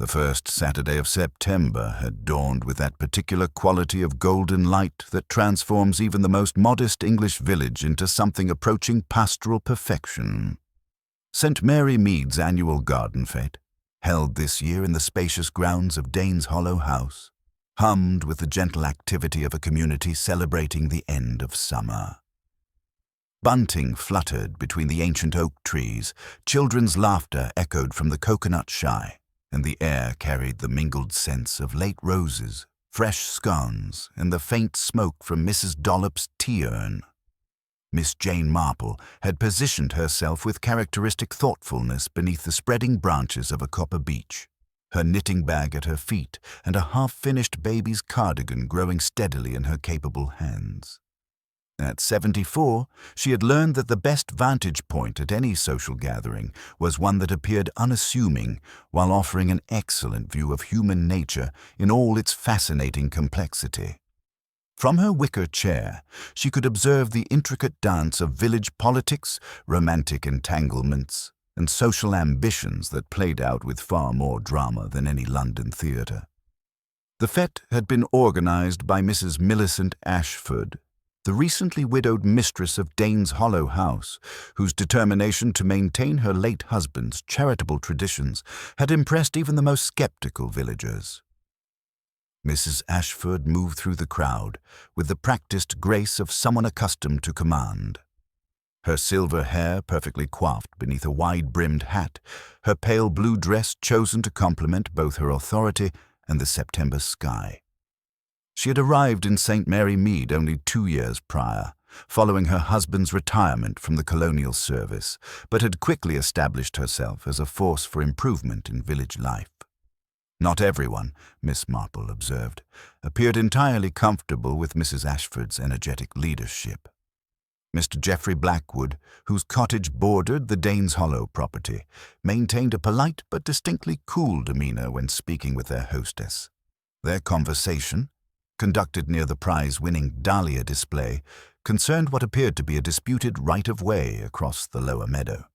The first Saturday of September had dawned with that particular quality of golden light that transforms even the most modest English village into something approaching pastoral perfection. St. Mary Mead's annual garden fete, held this year in the spacious grounds of Danes Hollow House, hummed with the gentle activity of a community celebrating the end of summer. Bunting fluttered between the ancient oak trees, children's laughter echoed from the coconut shy, and the air carried the mingled scents of late roses, fresh scones, and the faint smoke from Mrs. Dollop's tea urn. Miss Jane Marple had positioned herself with characteristic thoughtfulness beneath the spreading branches of a copper beech, her knitting bag at her feet and a half-finished baby's cardigan growing steadily in her capable hands. At 74, she had learned that the best vantage point at any social gathering was one that appeared unassuming while offering an excellent view of human nature in all its fascinating complexity. From her wicker chair, she could observe the intricate dance of village politics, romantic entanglements, and social ambitions that played out with far more drama than any London theatre. The fete had been organized by Mrs. Millicent Ashford, the recently widowed mistress of Danes Hollow House, whose determination to maintain her late husband's charitable traditions had impressed even the most skeptical villagers. Mrs. Ashford moved through the crowd with the practiced grace of someone accustomed to command. Her silver hair perfectly coiffed beneath a wide-brimmed hat, her pale blue dress chosen to complement both her authority and the September sky. She had arrived in St. Mary Mead only 2 years prior, following her husband's retirement from the colonial service, but had quickly established herself as a force for improvement in village life. Not everyone, Miss Marple observed, appeared entirely comfortable with Mrs. Ashford's energetic leadership. Mr. Geoffrey Blackwood, whose cottage bordered the Danes Hollow property, maintained a polite but distinctly cool demeanor when speaking with their hostess. Their conversation, conducted near the prize-winning dahlia display, concerned what appeared to be a disputed right-of-way across the lower meadow.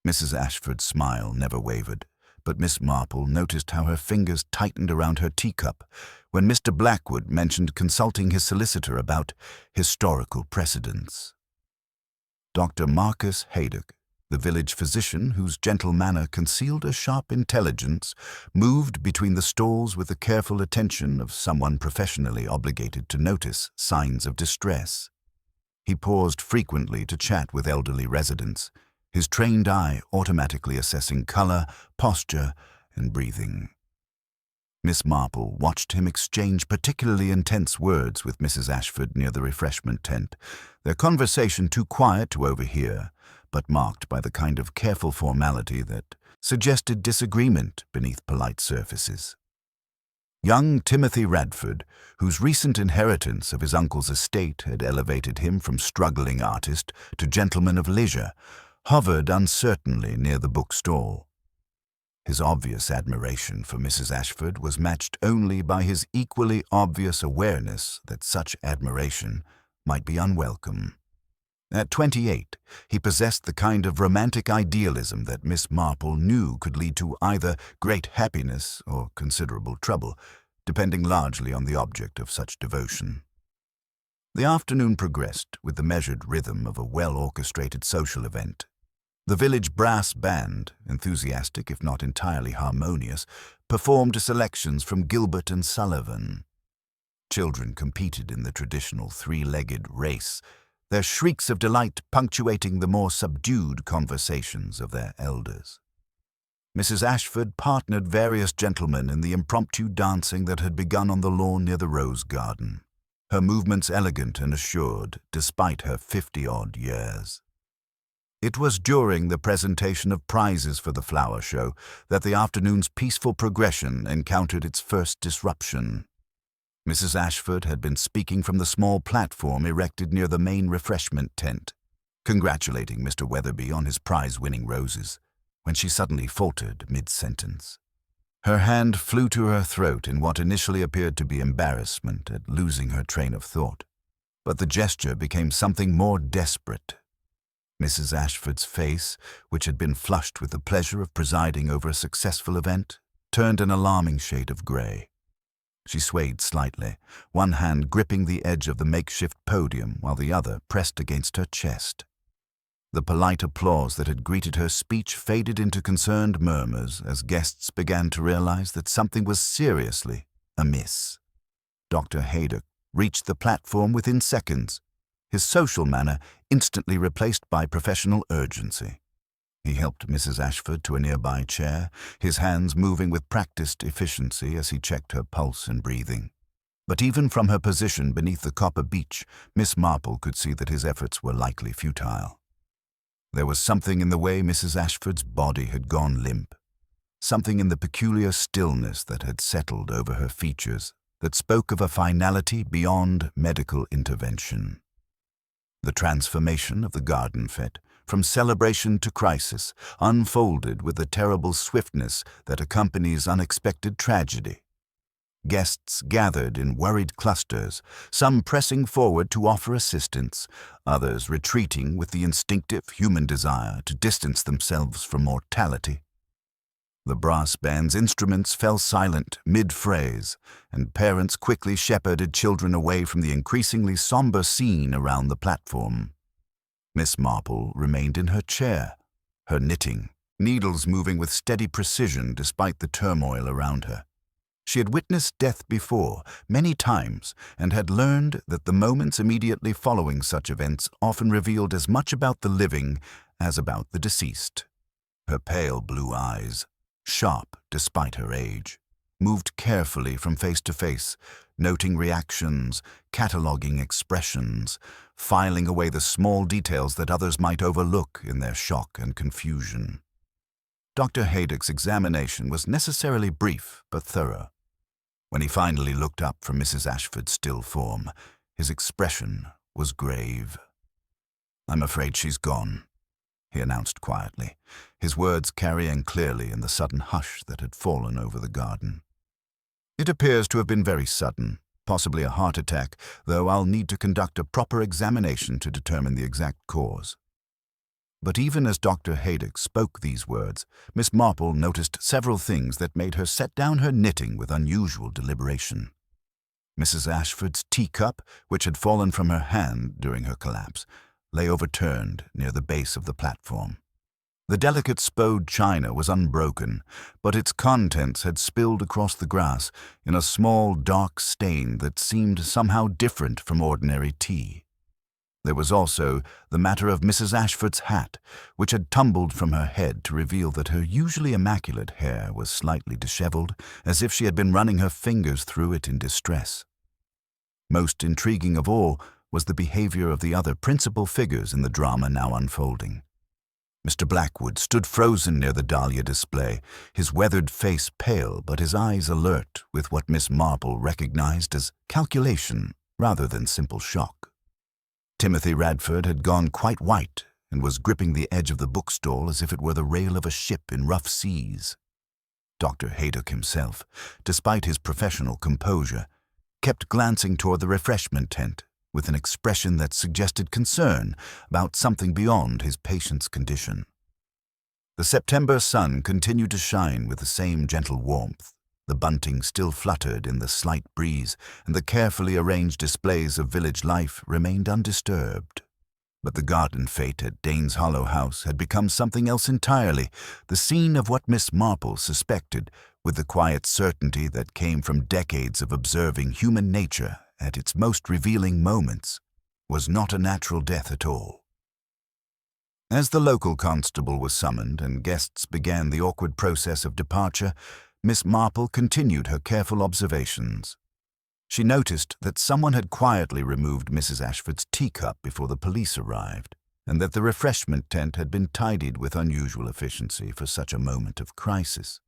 Mrs. Ashford's smile never wavered, but Miss Marple noticed how her fingers tightened around her teacup when Mr. Blackwood mentioned consulting his solicitor about historical precedents. Dr. Marcus Haydock, the village physician whose gentle manner concealed a sharp intelligence, moved between the stalls with the careful attention of someone professionally obligated to notice signs of distress. He paused frequently to chat with elderly residents, his trained eye automatically assessing color, posture, and breathing. Miss Marple watched him exchange particularly intense words with Mrs. Ashford near the refreshment tent, their conversation too quiet to overhear, but marked by the kind of careful formality that suggested disagreement beneath polite surfaces. Young Timothy Radford, whose recent inheritance of his uncle's estate had elevated him from struggling artist to gentleman of leisure, hovered uncertainly near the bookstall. His obvious admiration for Mrs. Ashford was matched only by his equally obvious awareness that such admiration might be unwelcome. At 28, he possessed the kind of romantic idealism that Miss Marple knew could lead to either great happiness or considerable trouble, depending largely on the object of such devotion. The afternoon progressed with the measured rhythm of a well-orchestrated social event. The village brass band, enthusiastic if not entirely harmonious, performed selections from Gilbert and Sullivan. Children competed in the traditional three-legged race, their shrieks of delight punctuating the more subdued conversations of their elders. Mrs. Ashford partnered various gentlemen in the impromptu dancing that had begun on the lawn near the rose garden, her movements elegant and assured despite her 50-odd years. It was during the presentation of prizes for the flower show that the afternoon's peaceful progression encountered its first disruption. Mrs. Ashford had been speaking from the small platform erected near the main refreshment tent, congratulating Mr. Weatherby on his prize-winning roses, when she suddenly faltered mid-sentence. Her hand flew to her throat in what initially appeared to be embarrassment at losing her train of thought, but the gesture became something more desperate. Mrs. Ashford's face, which had been flushed with the pleasure of presiding over a successful event, turned an alarming shade of grey. She swayed slightly, one hand gripping the edge of the makeshift podium while the other pressed against her chest. The polite applause that had greeted her speech faded into concerned murmurs as guests began to realize that something was seriously amiss. Dr. Haydock reached the platform within seconds, his social manner instantly replaced by professional urgency. He helped Mrs. Ashford to a nearby chair, his hands moving with practiced efficiency as he checked her pulse and breathing. But even from her position beneath the copper beech, Miss Marple could see that his efforts were likely futile. There was something in the way Mrs. Ashford's body had gone limp, something in the peculiar stillness that had settled over her features that spoke of a finality beyond medical intervention. The transformation of the garden fete, from celebration to crisis, unfolded with the terrible swiftness that accompanies unexpected tragedy. Guests gathered in worried clusters, some pressing forward to offer assistance, others retreating with the instinctive human desire to distance themselves from mortality. The brass band's instruments fell silent mid-phrase, and parents quickly shepherded children away from the increasingly somber scene around the platform. Miss Marple remained in her chair, her knitting, needles moving with steady precision despite the turmoil around her. She had witnessed death before, many times, and had learned that the moments immediately following such events often revealed as much about the living as about the deceased. Her pale blue eyes, sharp despite her age, moved carefully from face to face, noting reactions, cataloguing expressions, filing away the small details that others might overlook in their shock and confusion. Dr. Haydock's examination was necessarily brief but thorough. When he finally looked up from Mrs. Ashford's still form, his expression was grave. "I'm afraid she's gone," he announced quietly, his words carrying clearly in the sudden hush that had fallen over the garden. "It appears to have been very sudden, possibly a heart attack, though I'll need to conduct a proper examination to determine the exact cause." But even as Dr. Haydock spoke these words, Miss Marple noticed several things that made her set down her knitting with unusual deliberation. Mrs. Ashford's teacup, which had fallen from her hand during her collapse, lay overturned near the base of the platform. The delicate spode china was unbroken, but its contents had spilled across the grass in a small, dark stain that seemed somehow different from ordinary tea. There was also the matter of Mrs. Ashford's hat, which had tumbled from her head to reveal that her usually immaculate hair was slightly disheveled, as if she had been running her fingers through it in distress. Most intriguing of all was the behavior of the other principal figures in the drama now unfolding. Mr. Blackwood stood frozen near the dahlia display, his weathered face pale but his eyes alert with what Miss Marple recognized as calculation rather than simple shock. Timothy Radford had gone quite white and was gripping the edge of the bookstall as if it were the rail of a ship in rough seas. Dr. Haydock himself, despite his professional composure, kept glancing toward the refreshment tent with an expression that suggested concern about something beyond his patient's condition. The September sun continued to shine with the same gentle warmth. The bunting still fluttered in the slight breeze, and the carefully arranged displays of village life remained undisturbed. But the garden fete at Danes Hollow House had become something else entirely, the scene of what Miss Marple suspected, with the quiet certainty that came from decades of observing human nature at its most revealing moments, was not a natural death at all. As the local constable was summoned and guests began the awkward process of departure, Miss Marple continued her careful observations. She noticed that someone had quietly removed Mrs. Ashford's teacup before the police arrived, and that the refreshment tent had been tidied with unusual efficiency for such a moment of crisis.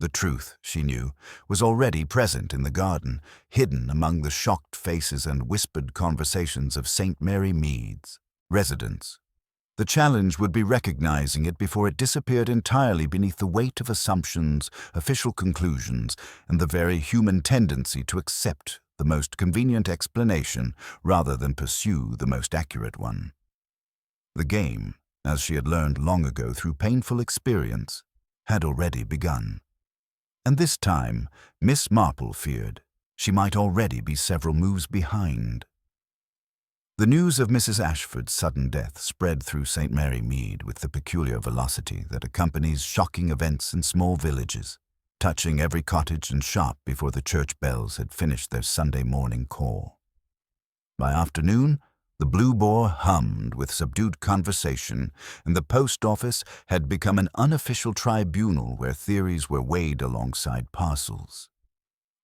The truth, she knew, was already present in the garden, hidden among the shocked faces and whispered conversations of St. Mary Mead's residents. The challenge would be recognizing it before it disappeared entirely beneath the weight of assumptions, official conclusions, and the very human tendency to accept the most convenient explanation rather than pursue the most accurate one. The game, as she had learned long ago through painful experience, had already begun. And this time, Miss Marple feared she might already be several moves behind. The news of Mrs. Ashford's sudden death spread through St. Mary Mead with the peculiar velocity that accompanies shocking events in small villages, touching every cottage and shop before the church bells had finished their Sunday morning call. By afternoon, the Blue Boar hummed with subdued conversation, and the post office had become an unofficial tribunal where theories were weighed alongside parcels.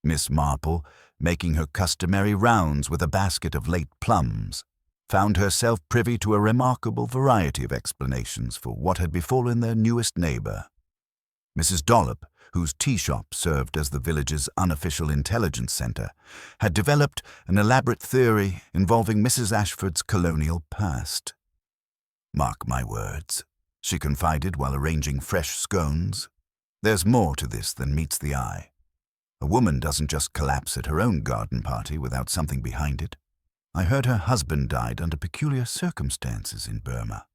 Miss Marple, making her customary rounds with a basket of late plums, found herself privy to a remarkable variety of explanations for what had befallen their newest neighbor. Mrs. Dollop, whose tea shop served as the village's unofficial intelligence center, had developed an elaborate theory involving Mrs. Ashford's colonial past. "Mark my words," she confided while arranging fresh scones. "There's more to this than meets the eye. A woman doesn't just collapse at her own garden party without something behind it. I heard her husband died under peculiar circumstances in Burma.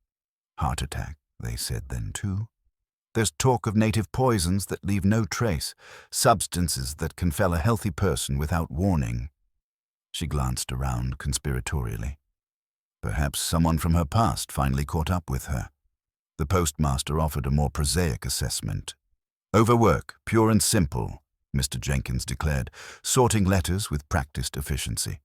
Heart attack, they said then too. There's talk of native poisons that leave no trace, substances that can fell a healthy person without warning." She glanced around conspiratorially. Perhaps someone from her past finally caught up with her. The postmaster offered a more prosaic assessment. "Overwork, pure and simple," Mr. Jenkins declared, sorting letters with practiced efficiency.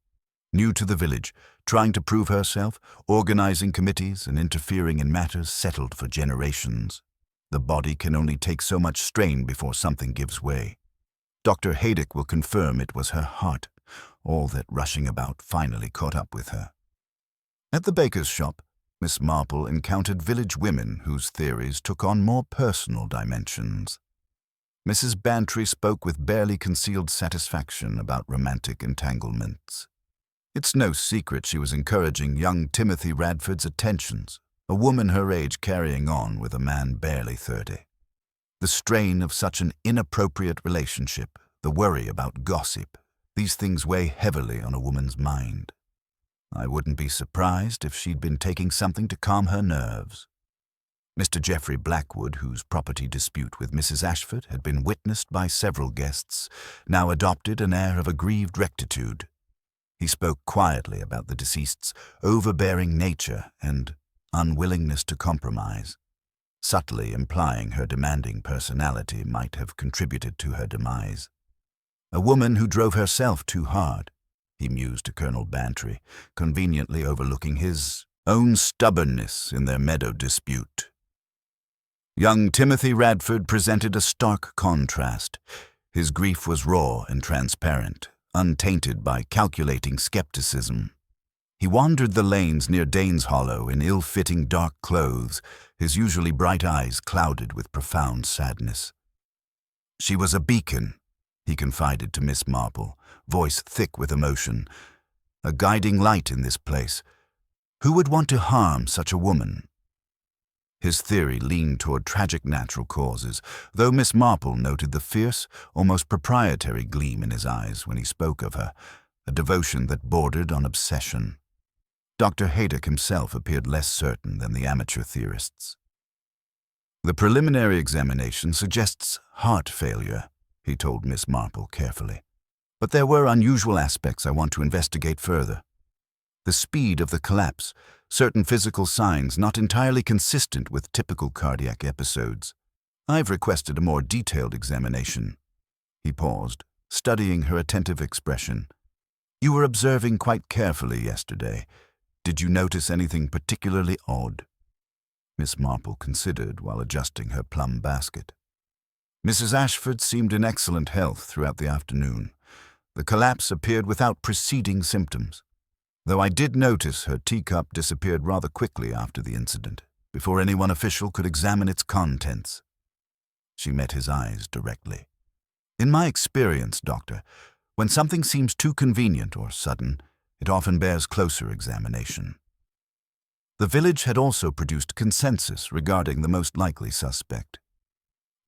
New to the village, trying to prove herself, organizing committees and interfering in matters settled for generations. The body can only take so much strain before something gives way. Dr. Haydick will confirm it was her heart. All that rushing about finally caught up with her. At the baker's shop, Miss Marple encountered village women whose theories took on more personal dimensions. Mrs. Bantry spoke with barely concealed satisfaction about romantic entanglements. It's no secret she was encouraging young Timothy Radford's attentions, a woman her age carrying on with a man barely 30. The strain of such an inappropriate relationship, the worry about gossip, these things weigh heavily on a woman's mind. I wouldn't be surprised if she'd been taking something to calm her nerves. Mr. Geoffrey Blackwood, whose property dispute with Mrs. Ashford had been witnessed by several guests, now adopted an air of aggrieved rectitude. He spoke quietly about the deceased's overbearing nature and unwillingness to compromise, subtly implying her demanding personality might have contributed to her demise. "A woman who drove herself too hard," he mused to Colonel Bantry, conveniently overlooking his own stubbornness in their meadow dispute. Young Timothy Radford presented a stark contrast. His grief was raw and transparent, untainted by calculating skepticism. He wandered the lanes near Danes Hollow in ill-fitting dark clothes, his usually bright eyes clouded with profound sadness. "She was a beacon," he confided to Miss Marple, voice thick with emotion. "A guiding light in this place. Who would want to harm such a woman?" His theory leaned toward tragic natural causes, though Miss Marple noted the fierce, almost proprietary gleam in his eyes when he spoke of her, a devotion that bordered on obsession. Dr. Haydick himself appeared less certain than the amateur theorists. "The preliminary examination suggests heart failure," he told Miss Marple carefully. "But there were unusual aspects I want to investigate further. The speed of the collapse, certain physical signs not entirely consistent with typical cardiac episodes. I've requested a more detailed examination." He paused, studying her attentive expression. "You were observing quite carefully yesterday. Did you notice anything particularly odd?" Miss Marple considered while adjusting her plum basket. "Mrs. Ashford seemed in excellent health throughout the afternoon. The collapse appeared without preceding symptoms, though I did notice her teacup disappeared rather quickly after the incident, before anyone official could examine its contents." She met his eyes directly. "In my experience, Doctor, when something seems too convenient or sudden, it often bears closer examination." The village had also produced consensus regarding the most likely suspect.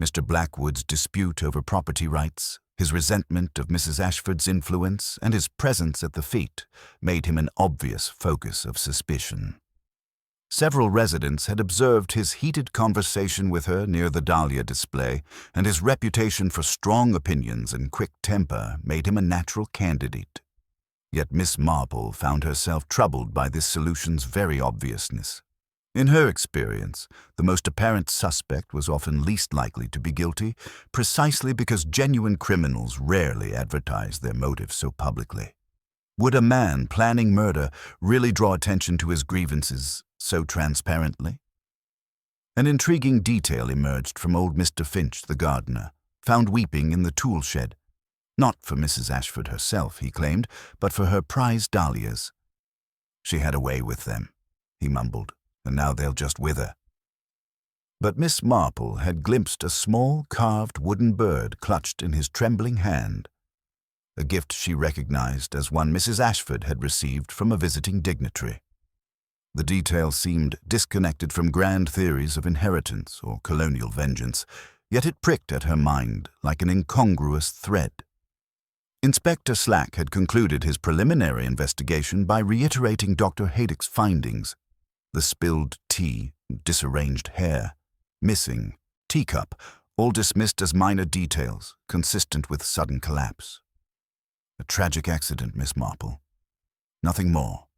Mr. Blackwood's dispute over property rights, his resentment of Mrs. Ashford's influence, and his presence at the fete made him an obvious focus of suspicion. Several residents had observed his heated conversation with her near the dahlia display, and his reputation for strong opinions and quick temper made him a natural candidate. Yet Miss Marple found herself troubled by this solution's very obviousness. In her experience, the most apparent suspect was often least likely to be guilty, precisely because genuine criminals rarely advertise their motives so publicly. Would a man planning murder really draw attention to his grievances so transparently? An intriguing detail emerged from old Mr. Finch, the gardener, found weeping in the tool shed. Not for Mrs. Ashford herself, he claimed, but for her prized dahlias. "She had a way with them," he mumbled, "and now they'll just wither." But Miss Marple had glimpsed a small, carved wooden bird clutched in his trembling hand, a gift she recognized as one Mrs. Ashford had received from a visiting dignitary. The detail seemed disconnected from grand theories of inheritance or colonial vengeance, yet it pricked at her mind like an incongruous thread. Inspector Slack had concluded his preliminary investigation by reiterating Dr. Haydock's findings: the spilled tea, disarranged hair, missing teacup, all dismissed as minor details, consistent with sudden collapse. A tragic accident, Miss Marple. Nothing more.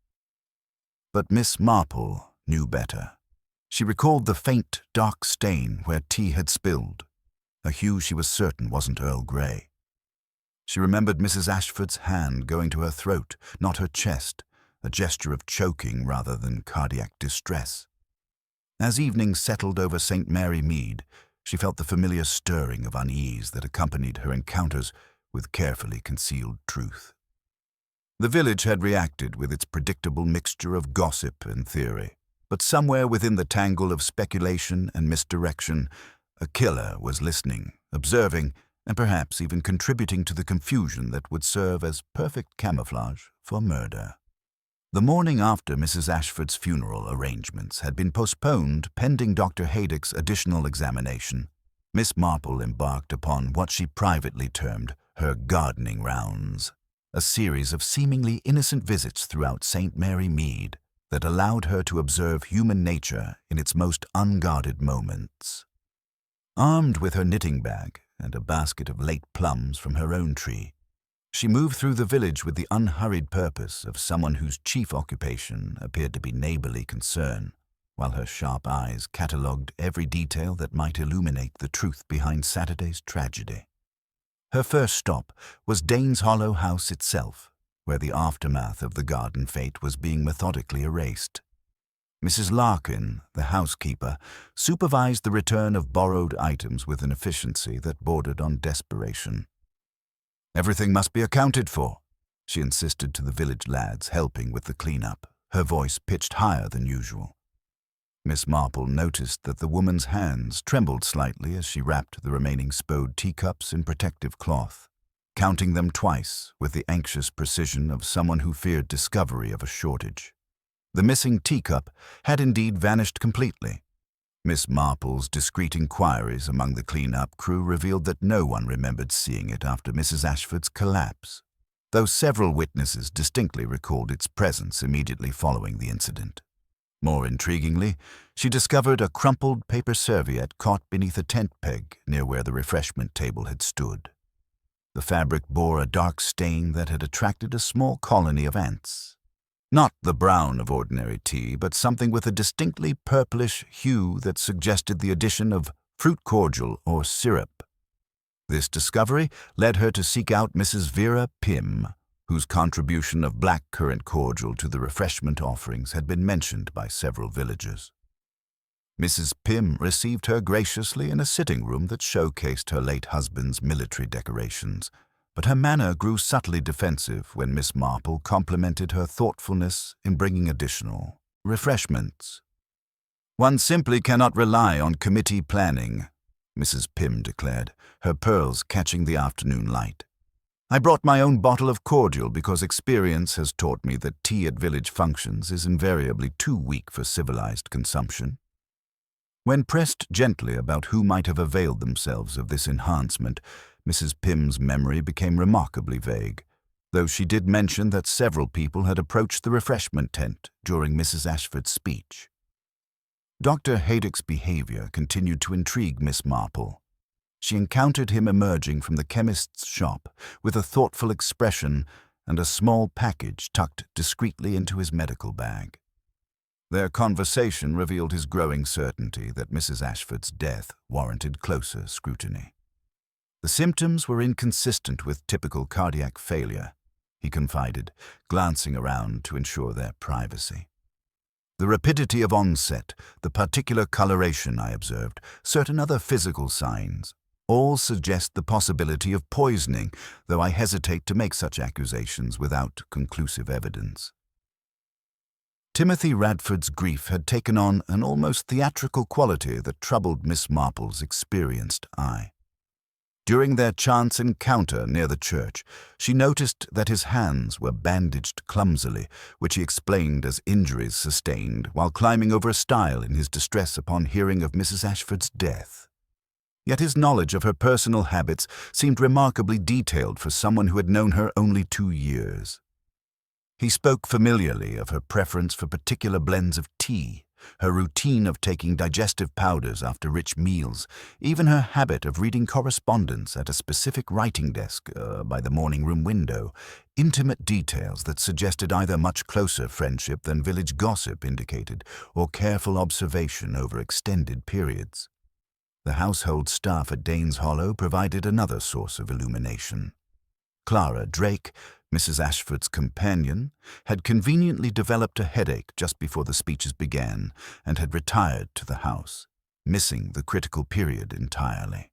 But Miss Marple knew better. She recalled the faint, dark stain where tea had spilled, a hue she was certain wasn't Earl Grey. She remembered Mrs. Ashford's hand going to her throat, not her chest, a gesture of choking rather than cardiac distress. As evening settled over St. Mary Mead, she felt the familiar stirring of unease that accompanied her encounters with carefully concealed truth. The village had reacted with its predictable mixture of gossip and theory, but somewhere within the tangle of speculation and misdirection, a killer was listening, observing, and perhaps even contributing to the confusion that would serve as perfect camouflage for murder. The morning after Mrs. Ashford's funeral arrangements had been postponed pending Dr. Haydock's additional examination, Miss Marple embarked upon what she privately termed her gardening rounds, a series of seemingly innocent visits throughout St. Mary Mead that allowed her to observe human nature in its most unguarded moments. Armed with her knitting bag and a basket of late plums from her own tree, she moved through the village with the unhurried purpose of someone whose chief occupation appeared to be neighborly concern, while her sharp eyes catalogued every detail that might illuminate the truth behind Saturday's tragedy. Her first stop was Dane's Hollow House itself, where the aftermath of the garden fete was being methodically erased. Mrs. Larkin, the housekeeper, supervised the return of borrowed items with an efficiency that bordered on desperation. "Everything must be accounted for," she insisted to the village lads helping with the cleanup, her voice pitched higher than usual. Miss Marple noticed that the woman's hands trembled slightly as she wrapped the remaining spode teacups in protective cloth, counting them twice with the anxious precision of someone who feared discovery of a shortage. The missing teacup had indeed vanished completely. Miss Marple's discreet inquiries among the clean-up crew revealed that no one remembered seeing it after Mrs. Ashford's collapse, though several witnesses distinctly recalled its presence immediately following the incident. More intriguingly, she discovered a crumpled paper serviette caught beneath a tent peg near where the refreshment table had stood. The fabric bore a dark stain that had attracted a small colony of ants. Not the brown of ordinary tea, but something with a distinctly purplish hue that suggested the addition of fruit cordial or syrup. This discovery led her to seek out Mrs. Vera Pym, whose contribution of blackcurrant cordial to the refreshment offerings had been mentioned by several villagers. Mrs. Pym received her graciously in a sitting room that showcased her late husband's military decorations, but her manner grew subtly defensive when Miss Marple complimented her thoughtfulness in bringing additional refreshments. "One simply cannot rely on committee planning," Mrs. Pym declared, her pearls catching the afternoon light. "I brought my own bottle of cordial because experience has taught me that tea at village functions is invariably too weak for civilized consumption." When pressed gently about who might have availed themselves of this enhancement, Mrs. Pym's memory became remarkably vague, though she did mention that several people had approached the refreshment tent during Mrs. Ashford's speech. Dr. Haydock's behavior continued to intrigue Miss Marple. She encountered him emerging from the chemist's shop with a thoughtful expression and a small package tucked discreetly into his medical bag. Their conversation revealed his growing certainty that Mrs. Ashford's death warranted closer scrutiny. The symptoms were inconsistent with typical cardiac failure, he confided, glancing around to ensure their privacy. The rapidity of onset, the particular coloration I observed, certain other physical signs, all suggest the possibility of poisoning, though I hesitate to make such accusations without conclusive evidence. Timothy Radford's grief had taken on an almost theatrical quality that troubled Miss Marple's experienced eye. During their chance encounter near the church, she noticed that his hands were bandaged clumsily, which he explained as injuries sustained while climbing over a stile in his distress upon hearing of Mrs. Ashford's death. Yet his knowledge of her personal habits seemed remarkably detailed for someone who had known her only 2 years. He spoke familiarly of her preference for particular blends of tea, her routine of taking digestive powders after rich meals, even her habit of reading correspondence at a specific writing desk by the morning room window, intimate details that suggested either much closer friendship than village gossip indicated, or careful observation over extended periods. The household staff at Danes Hollow provided another source of illumination. Clara Drake, Mrs. Ashford's companion, had conveniently developed a headache just before the speeches began and had retired to the house, missing the critical period entirely.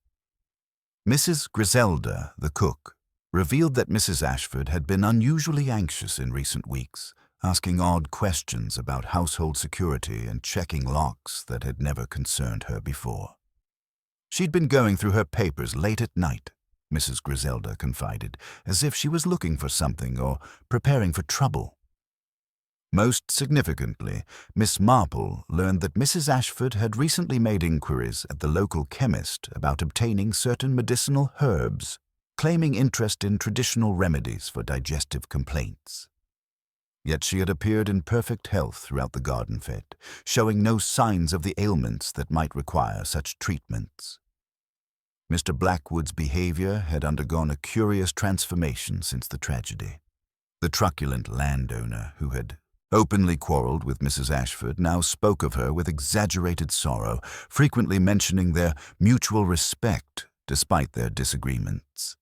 Mrs. Griselda, the cook, revealed that Mrs. Ashford had been unusually anxious in recent weeks, asking odd questions about household security and checking locks that had never concerned her before. She'd been going through her papers late at night, Mrs. Griselda confided, as if she was looking for something or preparing for trouble. Most significantly, Miss Marple learned that Mrs. Ashford had recently made inquiries at the local chemist about obtaining certain medicinal herbs, claiming interest in traditional remedies for digestive complaints. Yet she had appeared in perfect health throughout the garden fete, showing no signs of the ailments that might require such treatments. Mr. Blackwood's behavior had undergone a curious transformation since the tragedy. The truculent landowner, who had openly quarreled with Mrs. Ashford, now spoke of her with exaggerated sorrow, frequently mentioning their mutual respect despite their disagreements.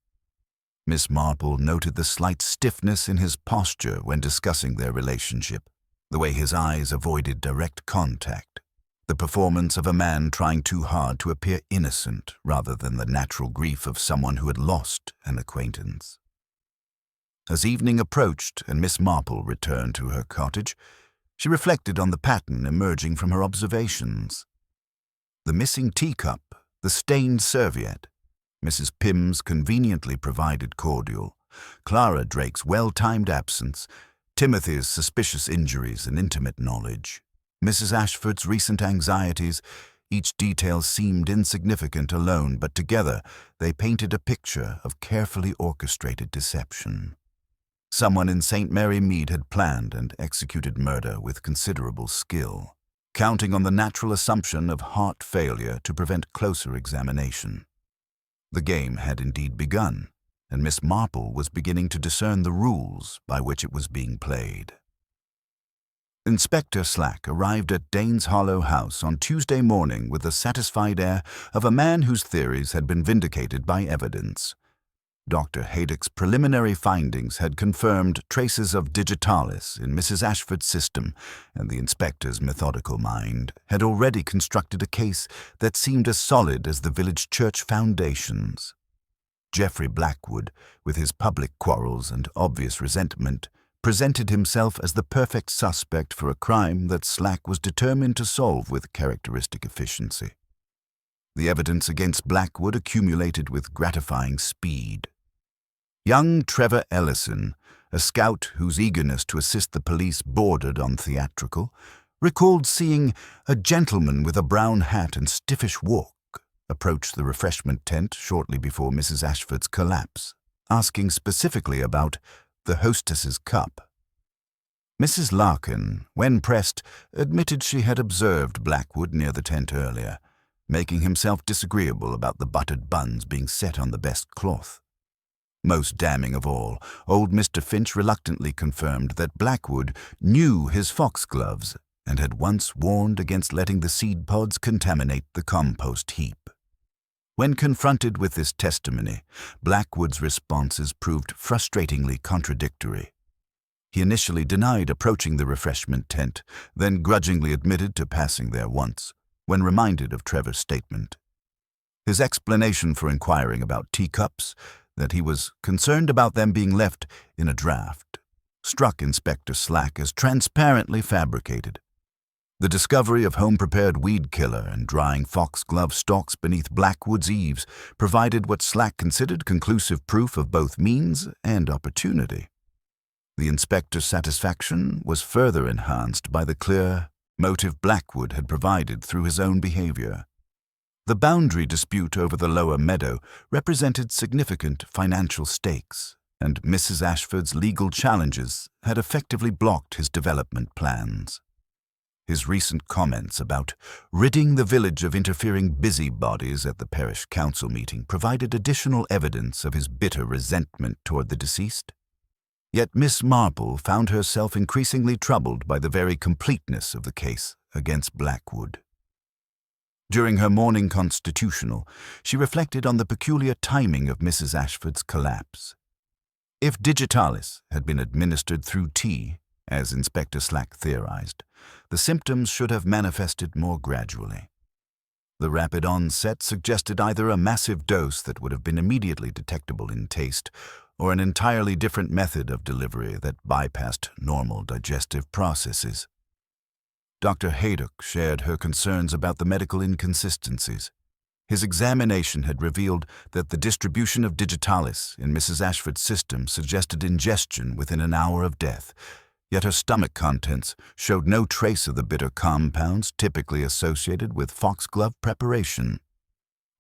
Miss Marple noted the slight stiffness in his posture when discussing their relationship, the way his eyes avoided direct contact, the performance of a man trying too hard to appear innocent rather than the natural grief of someone who had lost an acquaintance. As evening approached and Miss Marple returned to her cottage, she reflected on the pattern emerging from her observations. The missing teacup, the stained serviette, Mrs. Pym's conveniently provided cordial, Clara Drake's well-timed absence, Timothy's suspicious injuries and intimate knowledge, Mrs. Ashford's recent anxieties, each detail seemed insignificant alone, but together they painted a picture of carefully orchestrated deception. Someone in St. Mary Mead had planned and executed murder with considerable skill, counting on the natural assumption of heart failure to prevent closer examination. The game had indeed begun, and Miss Marple was beginning to discern the rules by which it was being played. Inspector Slack arrived at Danes Hollow House on Tuesday morning with the satisfied air of a man whose theories had been vindicated by evidence. Dr. Haydock's preliminary findings had confirmed traces of digitalis in Mrs. Ashford's system, and the inspector's methodical mind had already constructed a case that seemed as solid as the village church foundations. Geoffrey Blackwood, with his public quarrels and obvious resentment, presented himself as the perfect suspect for a crime that Slack was determined to solve with characteristic efficiency. The evidence against Blackwood accumulated with gratifying speed. Young Trevor Ellison, a scout whose eagerness to assist the police bordered on theatrical, recalled seeing a gentleman with a brown hat and stiffish walk approach the refreshment tent shortly before Mrs. Ashford's collapse, asking specifically about the hostess's cup. Mrs. Larkin, when pressed, admitted she had observed Blackwood near the tent earlier, making himself disagreeable about the buttered buns being set on the best cloth. Most damning of all, old Mr. Finch reluctantly confirmed that Blackwood knew his foxgloves and had once warned against letting the seed pods contaminate the compost heap. When confronted with this testimony, Blackwood's responses proved frustratingly contradictory. He initially denied approaching the refreshment tent, then grudgingly admitted to passing there once, when reminded of Trevor's statement. His explanation for inquiring about teacups, that he was concerned about them being left in a draft, struck Inspector Slack as transparently fabricated. The discovery of home-prepared weed killer and drying foxglove stalks beneath Blackwood's eaves provided what Slack considered conclusive proof of both means and opportunity. The inspector's satisfaction was further enhanced by the clear motive Blackwood had provided through his own behavior. The boundary dispute over the lower meadow represented significant financial stakes, and Mrs. Ashford's legal challenges had effectively blocked his development plans. His recent comments about ridding the village of interfering busybodies at the parish council meeting provided additional evidence of his bitter resentment toward the deceased. Yet Miss Marple found herself increasingly troubled by the very completeness of the case against Blackwood. During her morning constitutional, she reflected on the peculiar timing of Mrs. Ashford's collapse. If digitalis had been administered through tea, as Inspector Slack theorized, the symptoms should have manifested more gradually. The rapid onset suggested either a massive dose that would have been immediately detectable in taste, or an entirely different method of delivery that bypassed normal digestive processes. Dr. Haydock shared her concerns about the medical inconsistencies. His examination had revealed that the distribution of digitalis in Mrs. Ashford's system suggested ingestion within an hour of death, yet her stomach contents showed no trace of the bitter compounds typically associated with foxglove preparation.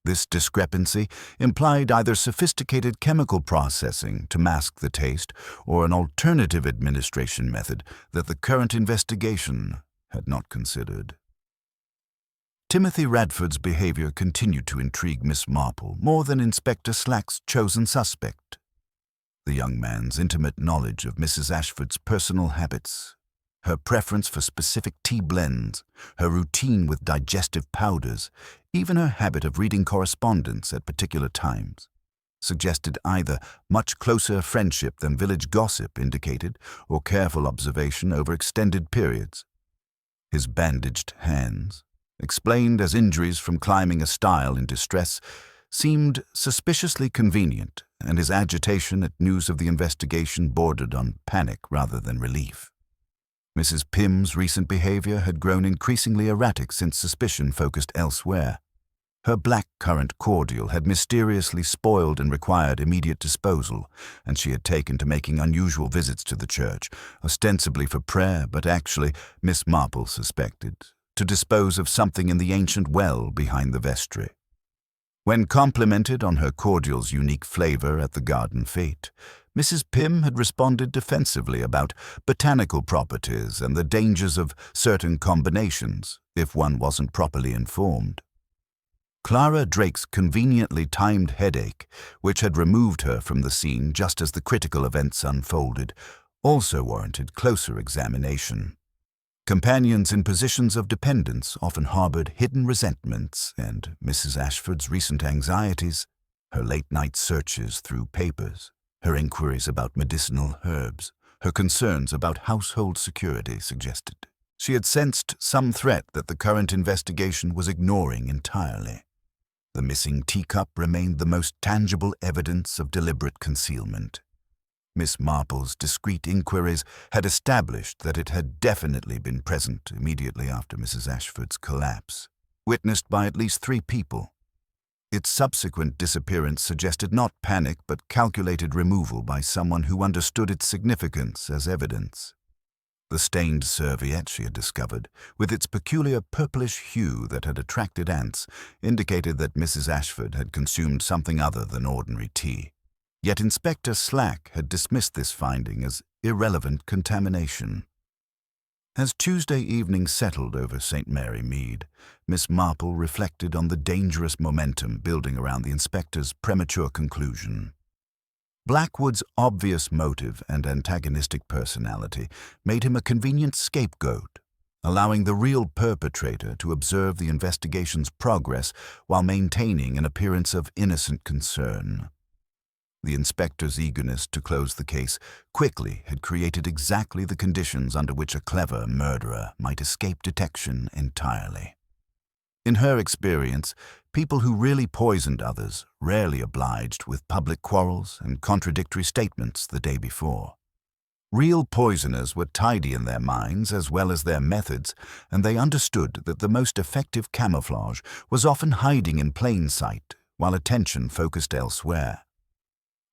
This discrepancy implied either sophisticated chemical processing to mask the taste or an alternative administration method that the current investigation had not considered. Timothy Radford's behavior continued to intrigue Miss Marple more than Inspector Slack's chosen suspect. The young man's intimate knowledge of Mrs. Ashford's personal habits, her preference for specific tea blends, her routine with digestive powders, even her habit of reading correspondence at particular times, suggested either much closer friendship than village gossip indicated or careful observation over extended periods. His bandaged hands, explained as injuries from climbing a stile in distress, seemed suspiciously convenient, and his agitation at news of the investigation bordered on panic rather than relief. Mrs. Pym's recent behavior had grown increasingly erratic since suspicion focused elsewhere. Her black-currant cordial had mysteriously spoiled and required immediate disposal, and she had taken to making unusual visits to the church, ostensibly for prayer, but actually, Miss Marple suspected, to dispose of something in the ancient well behind the vestry. When complimented on her cordial's unique flavor at the garden fete, Mrs. Pym had responded defensively about botanical properties and the dangers of certain combinations if one wasn't properly informed. Clara Drake's conveniently timed headache, which had removed her from the scene just as the critical events unfolded, also warranted closer examination. Companions in positions of dependence often harbored hidden resentments, and Mrs. Ashford's recent anxieties, her late-night searches through papers, her inquiries about medicinal herbs, her concerns about household security suggested she had sensed some threat that the current investigation was ignoring entirely. The missing teacup remained the most tangible evidence of deliberate concealment. Miss Marple's discreet inquiries had established that it had definitely been present immediately after Mrs. Ashford's collapse, witnessed by at least 3 people. Its subsequent disappearance suggested not panic but calculated removal by someone who understood its significance as evidence. The stained serviette she had discovered, with its peculiar purplish hue that had attracted ants, indicated that Mrs. Ashford had consumed something other than ordinary tea. Yet Inspector Slack had dismissed this finding as irrelevant contamination. As Tuesday evening settled over St. Mary Mead, Miss Marple reflected on the dangerous momentum building around the inspector's premature conclusion. Blackwood's obvious motive and antagonistic personality made him a convenient scapegoat, allowing the real perpetrator to observe the investigation's progress while maintaining an appearance of innocent concern. The inspector's eagerness to close the case quickly had created exactly the conditions under which a clever murderer might escape detection entirely. In her experience, people who really poisoned others rarely obliged with public quarrels and contradictory statements the day before. Real poisoners were tidy in their minds as well as their methods, and they understood that the most effective camouflage was often hiding in plain sight while attention focused elsewhere.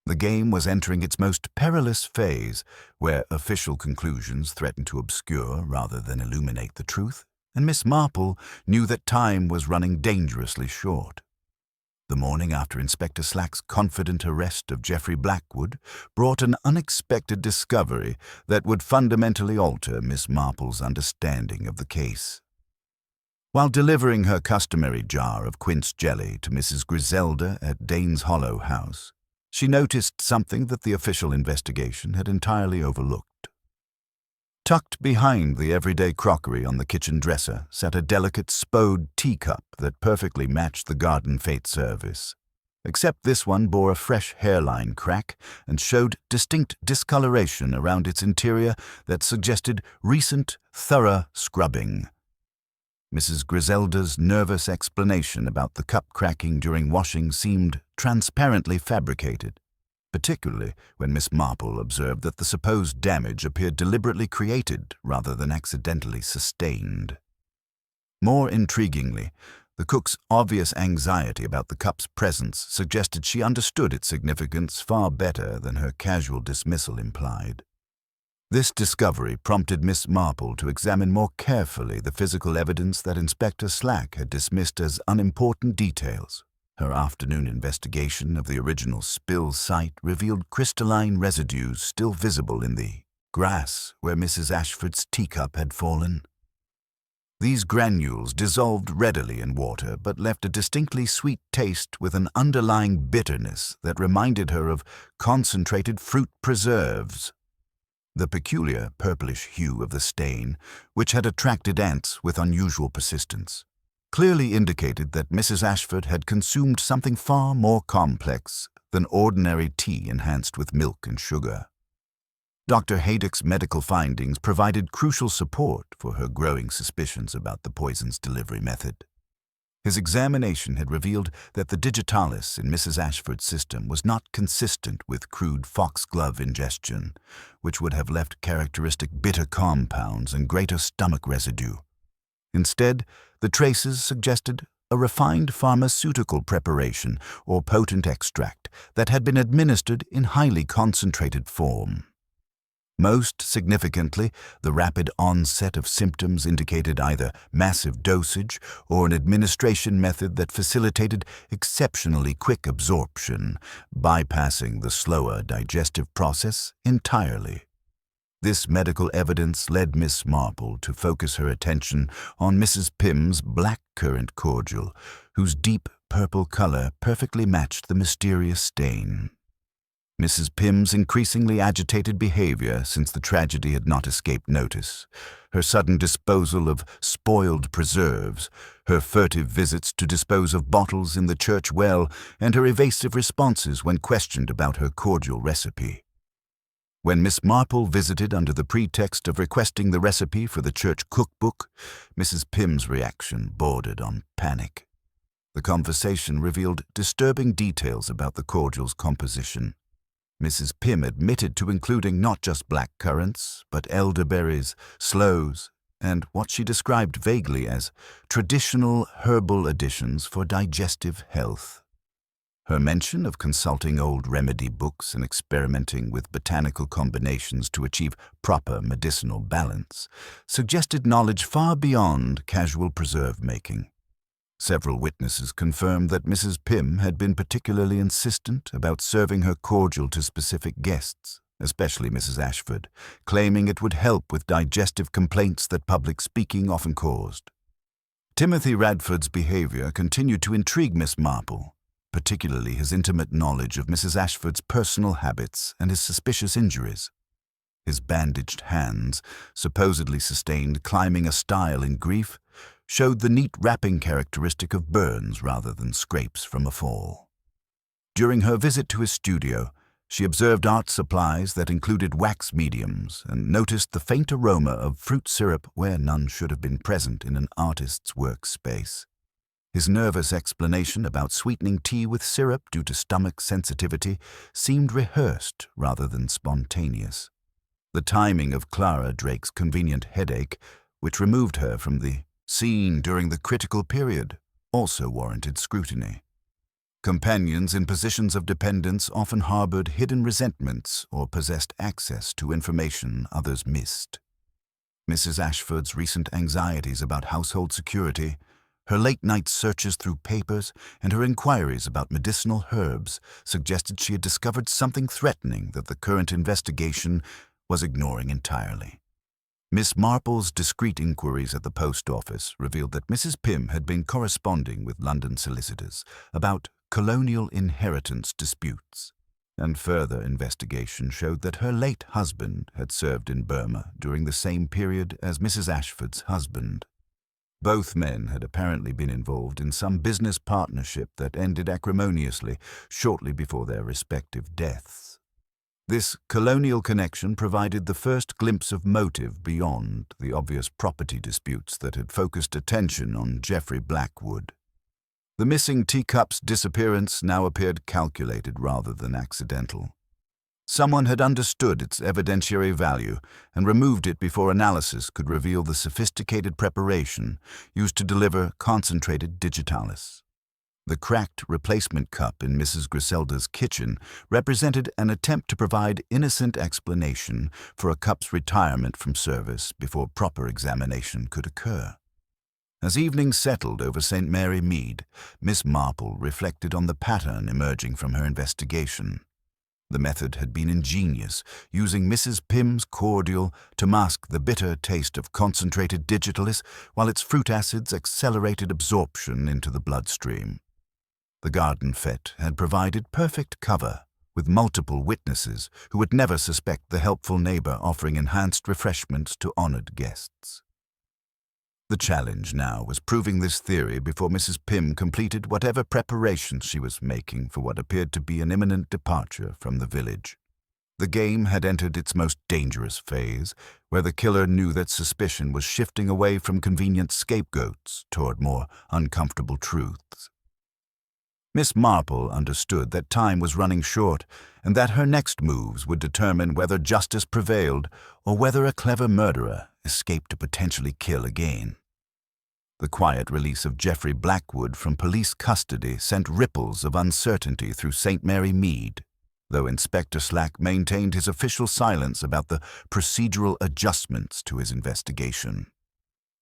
The game was entering its most perilous phase, where official conclusions threatened to obscure rather than illuminate the truth, and Miss Marple knew that time was running dangerously short. The morning after Inspector Slack's confident arrest of Geoffrey Blackwood brought an unexpected discovery that would fundamentally alter Miss Marple's understanding of the case. While delivering her customary jar of quince jelly to Mrs. Griselda at Danes Hollow House, she noticed something that the official investigation had entirely overlooked. Tucked behind the everyday crockery on the kitchen dresser sat a delicate spode teacup that perfectly matched the garden fete service, except this one bore a fresh hairline crack and showed distinct discoloration around its interior that suggested recent, thorough scrubbing. Mrs. Griselda's nervous explanation about the cup cracking during washing seemed transparently fabricated, particularly when Miss Marple observed that the supposed damage appeared deliberately created rather than accidentally sustained. More intriguingly, the cook's obvious anxiety about the cup's presence suggested she understood its significance far better than her casual dismissal implied. This discovery prompted Miss Marple to examine more carefully the physical evidence that Inspector Slack had dismissed as unimportant details. Her afternoon investigation of the original spill site revealed crystalline residues still visible in the grass where Mrs. Ashford's teacup had fallen. These granules dissolved readily in water but left a distinctly sweet taste with an underlying bitterness that reminded her of concentrated fruit preserves. The peculiar purplish hue of the stain, which had attracted ants with unusual persistence, clearly indicated that Mrs. Ashford had consumed something far more complex than ordinary tea enhanced with milk and sugar. Dr. Haydock's medical findings provided crucial support for her growing suspicions about the poison's delivery method. His examination had revealed that the digitalis in Mrs. Ashford's system was not consistent with crude foxglove ingestion, which would have left characteristic bitter compounds and greater stomach residue. Instead, the traces suggested a refined pharmaceutical preparation or potent extract that had been administered in highly concentrated form. Most significantly, the rapid onset of symptoms indicated either massive dosage or an administration method that facilitated exceptionally quick absorption, bypassing the slower digestive process entirely. This medical evidence led Miss Marple to focus her attention on Mrs. Pym's blackcurrant cordial, whose deep purple color perfectly matched the mysterious stain. Mrs. Pym's increasingly agitated behavior since the tragedy had not escaped notice, her sudden disposal of spoiled preserves, her furtive visits to dispose of bottles in the church well, and her evasive responses when questioned about her cordial recipe. When Miss Marple visited under the pretext of requesting the recipe for the church cookbook, Mrs. Pym's reaction bordered on panic. The conversation revealed disturbing details about the cordial's composition. Mrs. Pym admitted to including not just black currants, but elderberries, sloes, and what she described vaguely as traditional herbal additions for digestive health. Her mention of consulting old remedy books and experimenting with botanical combinations to achieve proper medicinal balance suggested knowledge far beyond casual preserve making. Several witnesses confirmed that Mrs. Pym had been particularly insistent about serving her cordial to specific guests, especially Mrs. Ashford, claiming it would help with digestive complaints that public speaking often caused. Timothy Radford's behavior continued to intrigue Miss Marple, particularly his intimate knowledge of Mrs. Ashford's personal habits and his suspicious injuries. His bandaged hands, supposedly sustained climbing a stile in grief, showed the neat wrapping characteristic of burns rather than scrapes from a fall. During her visit to his studio, she observed art supplies that included wax mediums and noticed the faint aroma of fruit syrup where none should have been present in an artist's workspace. His nervous explanation about sweetening tea with syrup due to stomach sensitivity seemed rehearsed rather than spontaneous. The timing of Clara Drake's convenient headache, which removed her from the scene during the critical period, also warranted scrutiny. Companions in positions of dependence often harbored hidden resentments or possessed access to information others missed. Mrs. Ashford's recent anxieties about household security, her late-night searches through papers, and her inquiries about medicinal herbs suggested she had discovered something threatening that the current investigation was ignoring entirely. Miss Marple's discreet inquiries at the post office revealed that Mrs. Pym had been corresponding with London solicitors about colonial inheritance disputes, and further investigation showed that her late husband had served in Burma during the same period as Mrs. Ashford's husband. Both men had apparently been involved in some business partnership that ended acrimoniously shortly before their respective deaths. This colonial connection provided the first glimpse of motive beyond the obvious property disputes that had focused attention on Geoffrey Blackwood. The missing teacup's disappearance now appeared calculated rather than accidental. Someone had understood its evidentiary value and removed it before analysis could reveal the sophisticated preparation used to deliver concentrated digitalis. The cracked replacement cup in Mrs. Griselda's kitchen represented an attempt to provide innocent explanation for a cup's retirement from service before proper examination could occur. As evening settled over St. Mary Mead, Miss Marple reflected on the pattern emerging from her investigation. The method had been ingenious, using Mrs. Pym's cordial to mask the bitter taste of concentrated digitalis while its fruit acids accelerated absorption into the bloodstream. The garden fete had provided perfect cover, with multiple witnesses who would never suspect the helpful neighbor offering enhanced refreshments to honored guests. The challenge now was proving this theory before Mrs. Pym completed whatever preparations she was making for what appeared to be an imminent departure from the village. The game had entered its most dangerous phase, where the killer knew that suspicion was shifting away from convenient scapegoats toward more uncomfortable truths. Miss Marple understood that time was running short and that her next moves would determine whether justice prevailed or whether a clever murderer escaped to potentially kill again. The quiet release of Geoffrey Blackwood from police custody sent ripples of uncertainty through St. Mary Mead, though Inspector Slack maintained his official silence about the procedural adjustments to his investigation.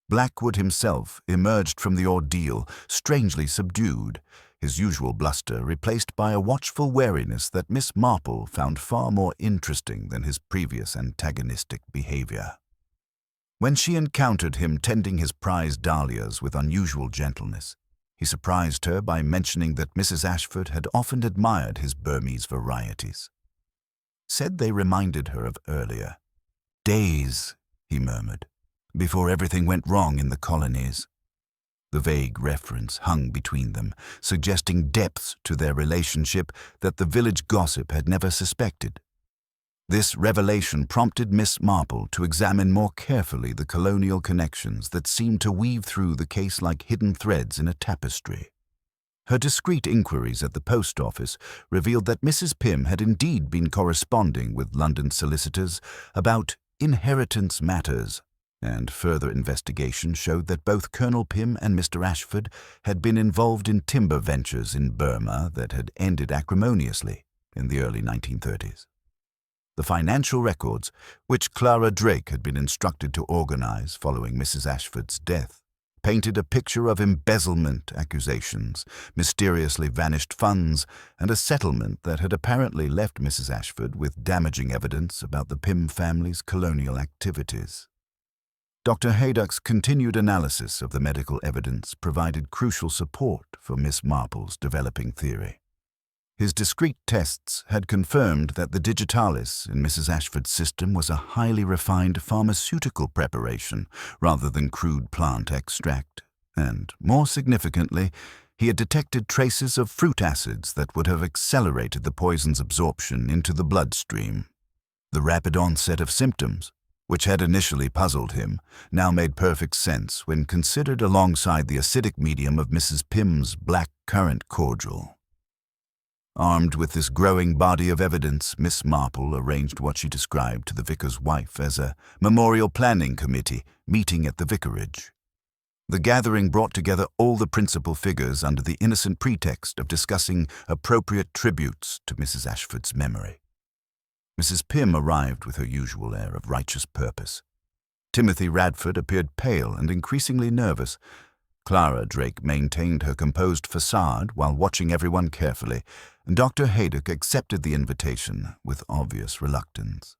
Blackwood himself emerged from the ordeal strangely subdued, his usual bluster replaced by a watchful wariness that Miss Marple found far more interesting than his previous antagonistic behavior. When she encountered him tending his prized dahlias with unusual gentleness, he surprised her by mentioning that Mrs. Ashford had often admired his Burmese varieties. Said they reminded her of earlier days, he murmured, before everything went wrong in the colonies. The vague reference hung between them, suggesting depths to their relationship that the village gossip had never suspected. This revelation prompted Miss Marple to examine more carefully the colonial connections that seemed to weave through the case like hidden threads in a tapestry. Her discreet inquiries at the post office revealed that Mrs. Pym had indeed been corresponding with London solicitors about inheritance matters, and further investigation showed that both Colonel Pym and Mr. Ashford had been involved in timber ventures in Burma that had ended acrimoniously in the early 1930s. The financial records, which Clara Drake had been instructed to organize following Mrs. Ashford's death, painted a picture of embezzlement accusations, mysteriously vanished funds, and a settlement that had apparently left Mrs. Ashford with damaging evidence about the Pym family's colonial activities. Dr. Haydock's continued analysis of the medical evidence provided crucial support for Miss Marple's developing theory. His discreet tests had confirmed that the digitalis in Mrs. Ashford's system was a highly refined pharmaceutical preparation rather than crude plant extract, and, more significantly, he had detected traces of fruit acids that would have accelerated the poison's absorption into the bloodstream. The rapid onset of symptoms, which had initially puzzled him, now made perfect sense when considered alongside the acidic medium of Mrs. Pym's black currant cordial. Armed with this growing body of evidence, Miss Marple arranged what she described to the vicar's wife as a memorial planning committee meeting at the vicarage. The gathering brought together all the principal figures under the innocent pretext of discussing appropriate tributes to Mrs. Ashford's memory. Mrs. Pym arrived with her usual air of righteous purpose. Timothy Radford appeared pale and increasingly nervous. Clara Drake maintained her composed facade while watching everyone carefully, and Dr. Haydock accepted the invitation with obvious reluctance.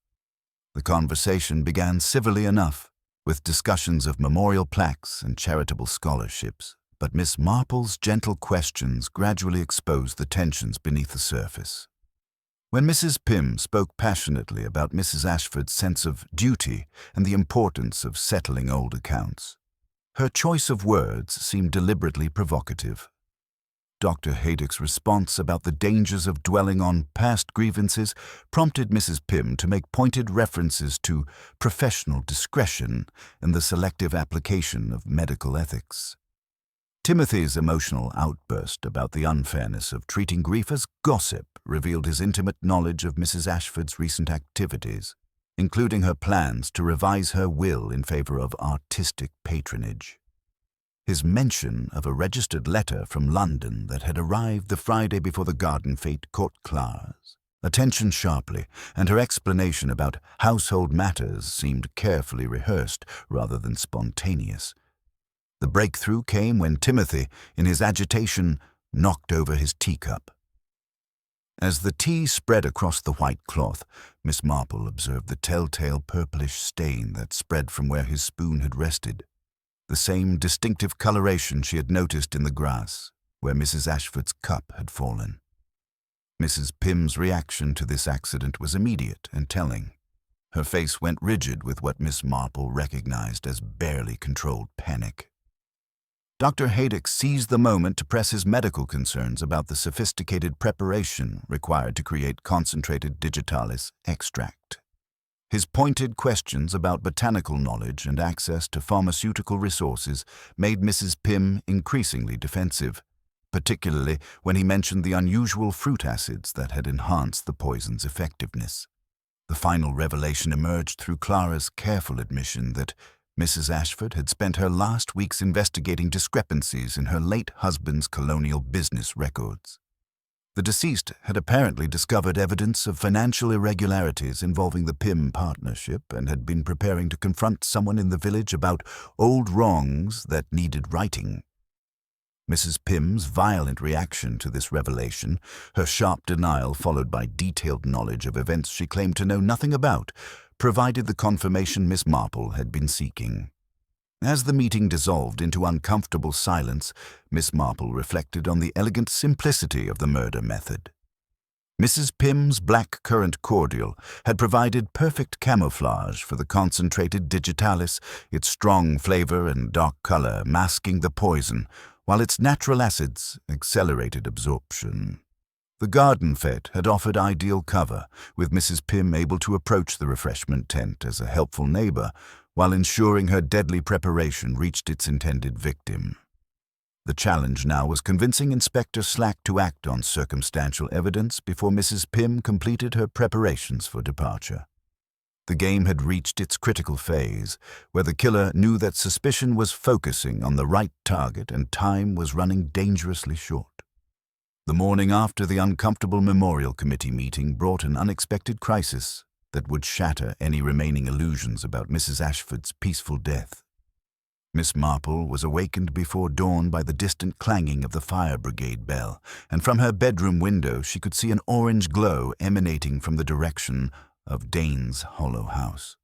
The conversation began civilly enough, with discussions of memorial plaques and charitable scholarships, but Miss Marple's gentle questions gradually exposed the tensions beneath the surface. When Mrs. Pym spoke passionately about Mrs. Ashford's sense of duty and the importance of settling old accounts, her choice of words seemed deliberately provocative. Dr. Haydock's response about the dangers of dwelling on past grievances prompted Mrs. Pym to make pointed references to professional discretion and the selective application of medical ethics. Timothy's emotional outburst about the unfairness of treating grief as gossip revealed his intimate knowledge of Mrs. Ashford's recent activities, including her plans to revise her will in favor of artistic patronage. His mention of a registered letter from London that had arrived the Friday before the garden fete caught Clara's attention sharply, and her explanation about household matters seemed carefully rehearsed rather than spontaneous. The breakthrough came when Timothy, in his agitation, knocked over his teacup. As the tea spread across the white cloth, Miss Marple observed the telltale purplish stain that spread from where his spoon had rested, the same distinctive coloration she had noticed in the grass, where Mrs. Ashford's cup had fallen. Mrs. Pym's reaction to this accident was immediate and telling. Her face went rigid with what Miss Marple recognized as barely controlled panic. Dr. Haydock seized the moment to press his medical concerns about the sophisticated preparation required to create concentrated digitalis extract. His pointed questions about botanical knowledge and access to pharmaceutical resources made Mrs. Pym increasingly defensive, particularly when he mentioned the unusual fruit acids that had enhanced the poison's effectiveness. The final revelation emerged through Clara's careful admission that Mrs. Ashford had spent her last weeks investigating discrepancies in her late husband's colonial business records. The deceased had apparently discovered evidence of financial irregularities involving the Pym partnership and had been preparing to confront someone in the village about old wrongs that needed righting. Mrs. Pym's violent reaction to this revelation, her sharp denial followed by detailed knowledge of events she claimed to know nothing about, provided the confirmation Miss Marple had been seeking. As the meeting dissolved into uncomfortable silence, Miss Marple reflected on the elegant simplicity of the murder method. Mrs. Pym's black currant cordial had provided perfect camouflage for the concentrated digitalis, its strong flavor and dark color masking the poison, while its natural acids accelerated absorption. The garden fete had offered ideal cover, with Mrs. Pym able to approach the refreshment tent as a helpful neighbor, while ensuring her deadly preparation reached its intended victim. The challenge now was convincing Inspector Slack to act on circumstantial evidence before Mrs. Pym completed her preparations for departure. The game had reached its critical phase, where the killer knew that suspicion was focusing on the right target and time was running dangerously short. The morning after the uncomfortable memorial committee meeting brought an unexpected crisis that would shatter any remaining illusions about Mrs. Ashford's peaceful death. Miss Marple was awakened before dawn by the distant clanging of the fire brigade bell, and from her bedroom window she could see an orange glow emanating from the direction of Dane's Hollow House.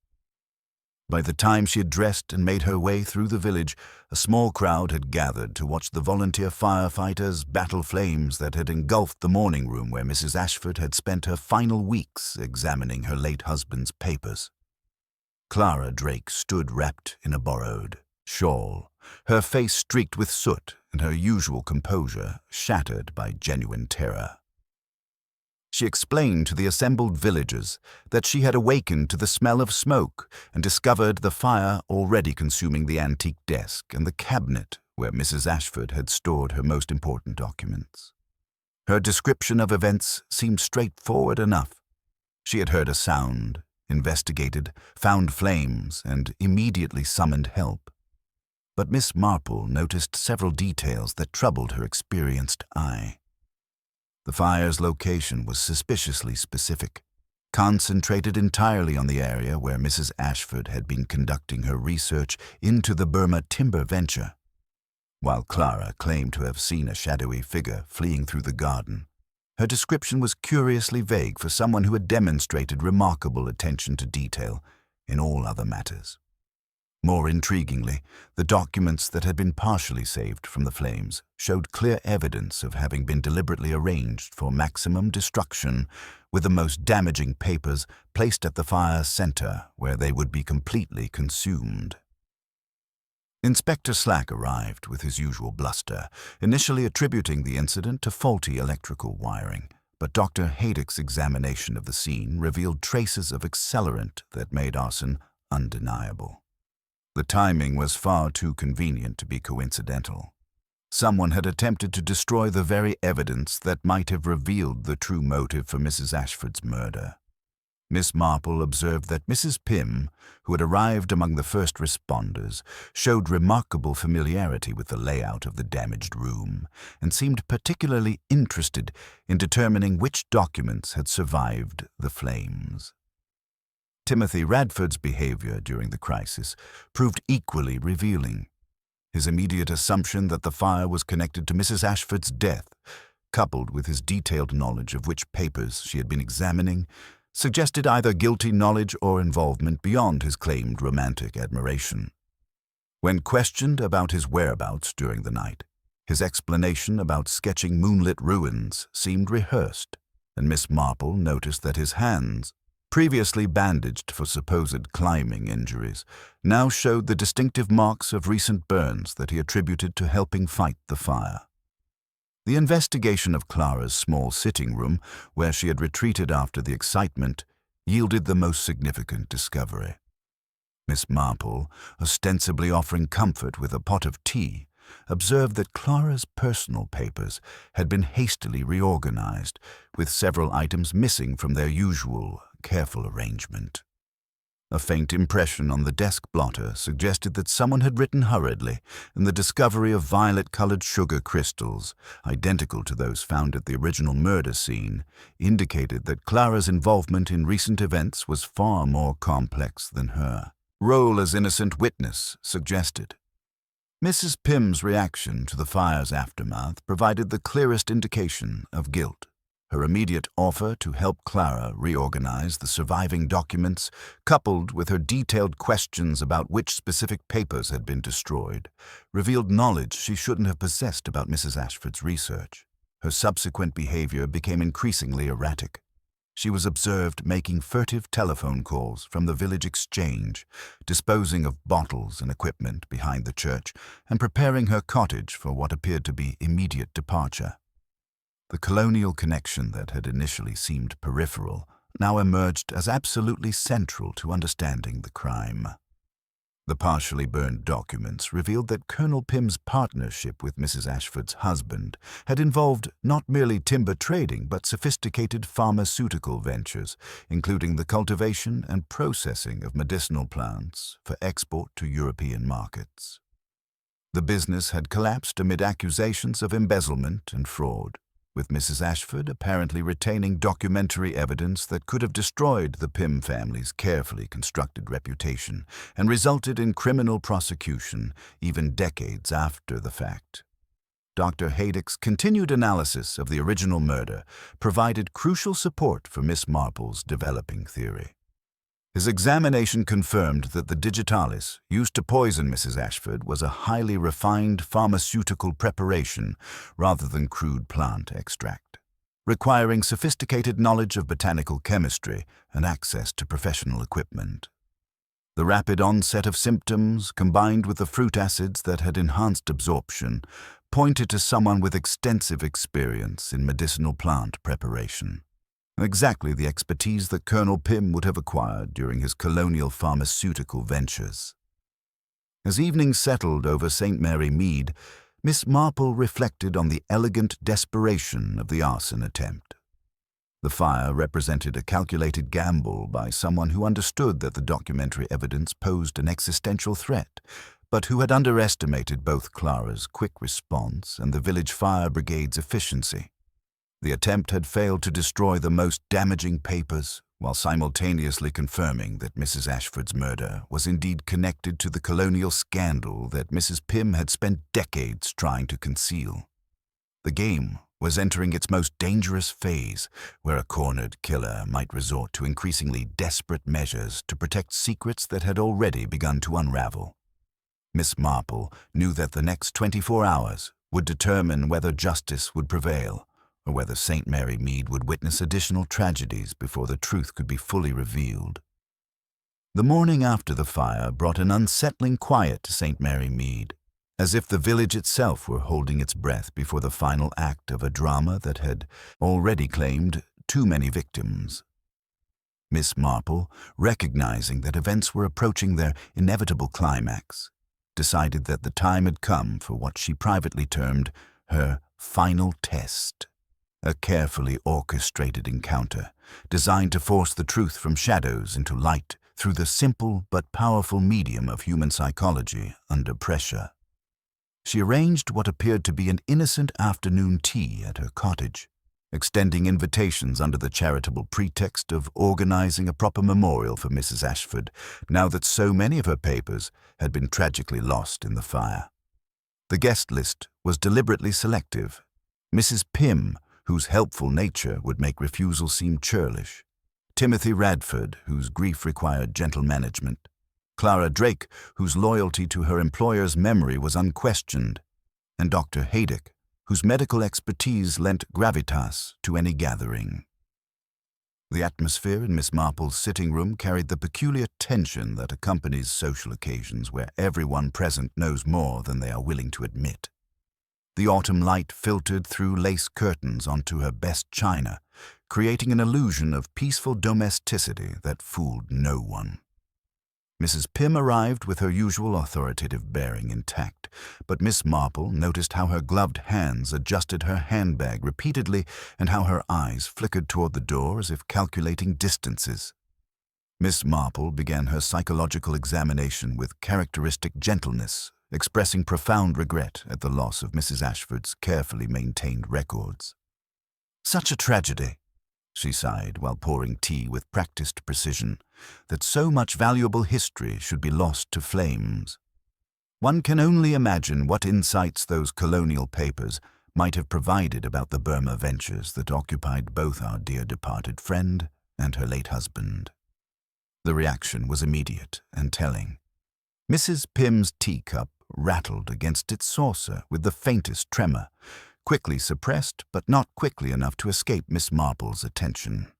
By the time she had dressed and made her way through the village, a small crowd had gathered to watch the volunteer firefighters battle flames that had engulfed the morning room where Mrs. Ashford had spent her final weeks examining her late husband's papers. Clara Drake stood wrapped in a borrowed shawl, her face streaked with soot and her usual composure shattered by genuine terror. She explained to the assembled villagers that she had awakened to the smell of smoke and discovered the fire already consuming the antique desk and the cabinet where Mrs. Ashford had stored her most important documents. Her description of events seemed straightforward enough. She had heard a sound, investigated, found flames, and immediately summoned help. But Miss Marple noticed several details that troubled her experienced eye. The fire's location was suspiciously specific, concentrated entirely on the area where Mrs. Ashford had been conducting her research into the Burma timber venture. While Clara claimed to have seen a shadowy figure fleeing through the garden, her description was curiously vague for someone who had demonstrated remarkable attention to detail in all other matters. More intriguingly, the documents that had been partially saved from the flames showed clear evidence of having been deliberately arranged for maximum destruction, with the most damaging papers placed at the fire's center where they would be completely consumed. Inspector Slack arrived with his usual bluster, initially attributing the incident to faulty electrical wiring, but Dr. Haydock's examination of the scene revealed traces of accelerant that made arson undeniable. The timing was far too convenient to be coincidental. Someone had attempted to destroy the very evidence that might have revealed the true motive for Mrs. Ashford's murder. Miss Marple observed that Mrs. Pym, who had arrived among the first responders, showed remarkable familiarity with the layout of the damaged room and seemed particularly interested in determining which documents had survived the flames. Timothy Radford's behavior during the crisis proved equally revealing. His immediate assumption that the fire was connected to Mrs. Ashford's death, coupled with his detailed knowledge of which papers she had been examining, suggested either guilty knowledge or involvement beyond his claimed romantic admiration. When questioned about his whereabouts during the night, his explanation about sketching moonlit ruins seemed rehearsed, and Miss Marple noticed that his hands, previously bandaged for supposed climbing injuries, now showed the distinctive marks of recent burns that he attributed to helping fight the fire. The investigation of Clara's small sitting room, where she had retreated after the excitement, yielded the most significant discovery. Miss Marple, ostensibly offering comfort with a pot of tea, observed that Clara's personal papers had been hastily reorganized, with several items missing from their usual careful arrangement. A faint impression on the desk blotter suggested that someone had written hurriedly, and the discovery of violet-colored sugar crystals, identical to those found at the original murder scene, indicated that Clara's involvement in recent events was far more complex than her role as innocent witness suggested. Mrs. Pym's reaction to the fire's aftermath provided the clearest indication of guilt. Her immediate offer to help Clara reorganize the surviving documents, coupled with her detailed questions about which specific papers had been destroyed, revealed knowledge she shouldn't have possessed about Mrs. Ashford's research. Her subsequent behavior became increasingly erratic. She was observed making furtive telephone calls from the village exchange, disposing of bottles and equipment behind the church, and preparing her cottage for what appeared to be immediate departure. The colonial connection that had initially seemed peripheral now emerged as absolutely central to understanding the crime. The partially burned documents revealed that Colonel Pym's partnership with Mrs. Ashford's husband had involved not merely timber trading but sophisticated pharmaceutical ventures, including the cultivation and processing of medicinal plants for export to European markets. The business had collapsed amid accusations of embezzlement and fraud. with Mrs. Ashford apparently retaining documentary evidence that could have destroyed the Pym family's carefully constructed reputation and resulted in criminal prosecution even decades after the fact. Dr. Haydock's continued analysis of the original murder provided crucial support for Miss Marple's developing theory. His examination confirmed that the digitalis used to poison Mrs. Ashford was a highly refined pharmaceutical preparation rather than crude plant extract, requiring sophisticated knowledge of botanical chemistry and access to professional equipment. The rapid onset of symptoms, combined with the fruit acids that had enhanced absorption, pointed to someone with extensive experience in medicinal plant preparation. Exactly the expertise that Colonel Pym would have acquired during his colonial pharmaceutical ventures. As evening settled over St. Mary Mead, Miss Marple reflected on the elegant desperation of the arson attempt. The fire represented a calculated gamble by someone who understood that the documentary evidence posed an existential threat, but who had underestimated both Clara's quick response and the village fire brigade's efficiency. The attempt had failed to destroy the most damaging papers, while simultaneously confirming that Mrs. Ashford's murder was indeed connected to the colonial scandal that Mrs. Pym had spent decades trying to conceal. The game was entering its most dangerous phase, where a cornered killer might resort to increasingly desperate measures to protect secrets that had already begun to unravel. Miss Marple knew that the next 24 hours would determine whether justice would prevail, or whether St. Mary Mead would witness additional tragedies before the truth could be fully revealed. The morning after the fire brought an unsettling quiet to St. Mary Mead, as if the village itself were holding its breath before the final act of a drama that had already claimed too many victims. Miss Marple, recognizing that events were approaching their inevitable climax, decided that the time had come for what she privately termed her final test. A carefully orchestrated encounter, designed to force the truth from shadows into light through the simple but powerful medium of human psychology under pressure. She arranged what appeared to be an innocent afternoon tea at her cottage, extending invitations under the charitable pretext of organizing a proper memorial for Mrs. Ashford, now that so many of her papers had been tragically lost in the fire. The guest list was deliberately selective. Mrs. Pym, whose helpful nature would make refusal seem churlish; Timothy Radford, whose grief required gentle management; Clara Drake, whose loyalty to her employer's memory was unquestioned; and Dr. Haydock, whose medical expertise lent gravitas to any gathering. The atmosphere in Miss Marple's sitting room carried the peculiar tension that accompanies social occasions where everyone present knows more than they are willing to admit. The autumn light filtered through lace curtains onto her best china, creating an illusion of peaceful domesticity that fooled no one. Mrs. Pym arrived with her usual authoritative bearing intact, but Miss Marple noticed how her gloved hands adjusted her handbag repeatedly and how her eyes flickered toward the door as if calculating distances. Miss Marple began her psychological examination with characteristic gentleness, expressing profound regret at the loss of Mrs. Ashford's carefully maintained records. "Such a tragedy," she sighed while pouring tea with practiced precision, "that so much valuable history should be lost to flames. One can only imagine what insights those colonial papers might have provided about the Burma ventures that occupied both our dear departed friend and her late husband." The reaction was immediate and telling. Mrs. Pym's teacup rattled against its saucer with the faintest tremor, quickly suppressed but not quickly enough to escape Miss Marple's attention.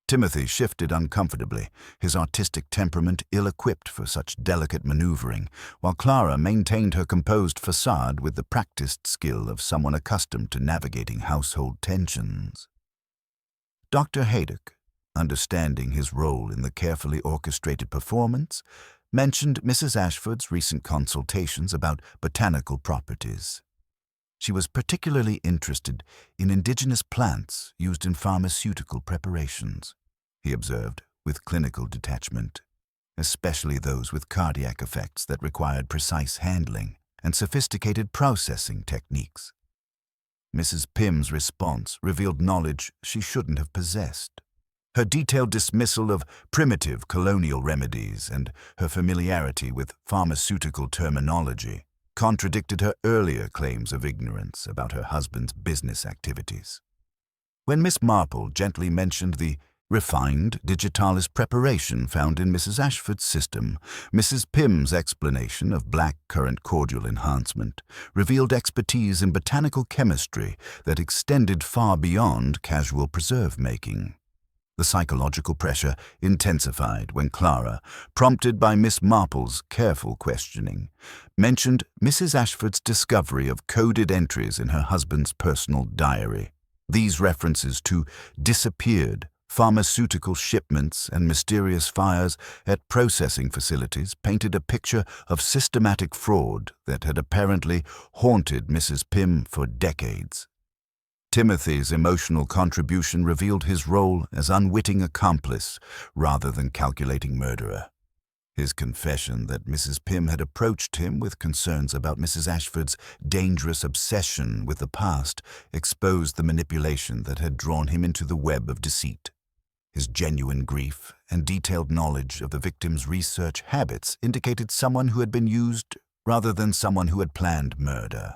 Timothy shifted uncomfortably, his artistic temperament ill-equipped for such delicate maneuvering, while Clara maintained her composed facade with the practiced skill of someone accustomed to navigating household tensions. Dr. Haydock, understanding his role in the carefully orchestrated performance, mentioned Mrs. Ashford's recent consultations about botanical properties. She was particularly interested in indigenous plants used in pharmaceutical preparations, he observed with clinical detachment, especially those with cardiac effects that required precise handling and sophisticated processing techniques. Mrs. Pym's response revealed knowledge she shouldn't have possessed. Her detailed dismissal of primitive colonial remedies and her familiarity with pharmaceutical terminology contradicted her earlier claims of ignorance about her husband's business activities. When Miss Marple gently mentioned the refined digitalis preparation found in Mrs. Ashford's system, Mrs. Pym's explanation of black currant cordial enhancement revealed expertise in botanical chemistry that extended far beyond casual preserve making. The psychological pressure intensified when Clara, prompted by Miss Marple's careful questioning, mentioned Mrs. Ashford's discovery of coded entries in her husband's personal diary. These references to disappeared pharmaceutical shipments and mysterious fires at processing facilities painted a picture of systematic fraud that had apparently haunted Mrs. Pym for decades. Timothy's emotional contribution revealed his role as unwitting accomplice rather than calculating murderer. His confession that Mrs. Pym had approached him with concerns about Mrs. Ashford's dangerous obsession with the past exposed the manipulation that had drawn him into the web of deceit. His genuine grief and detailed knowledge of the victim's research habits indicated someone who had been used rather than someone who had planned murder.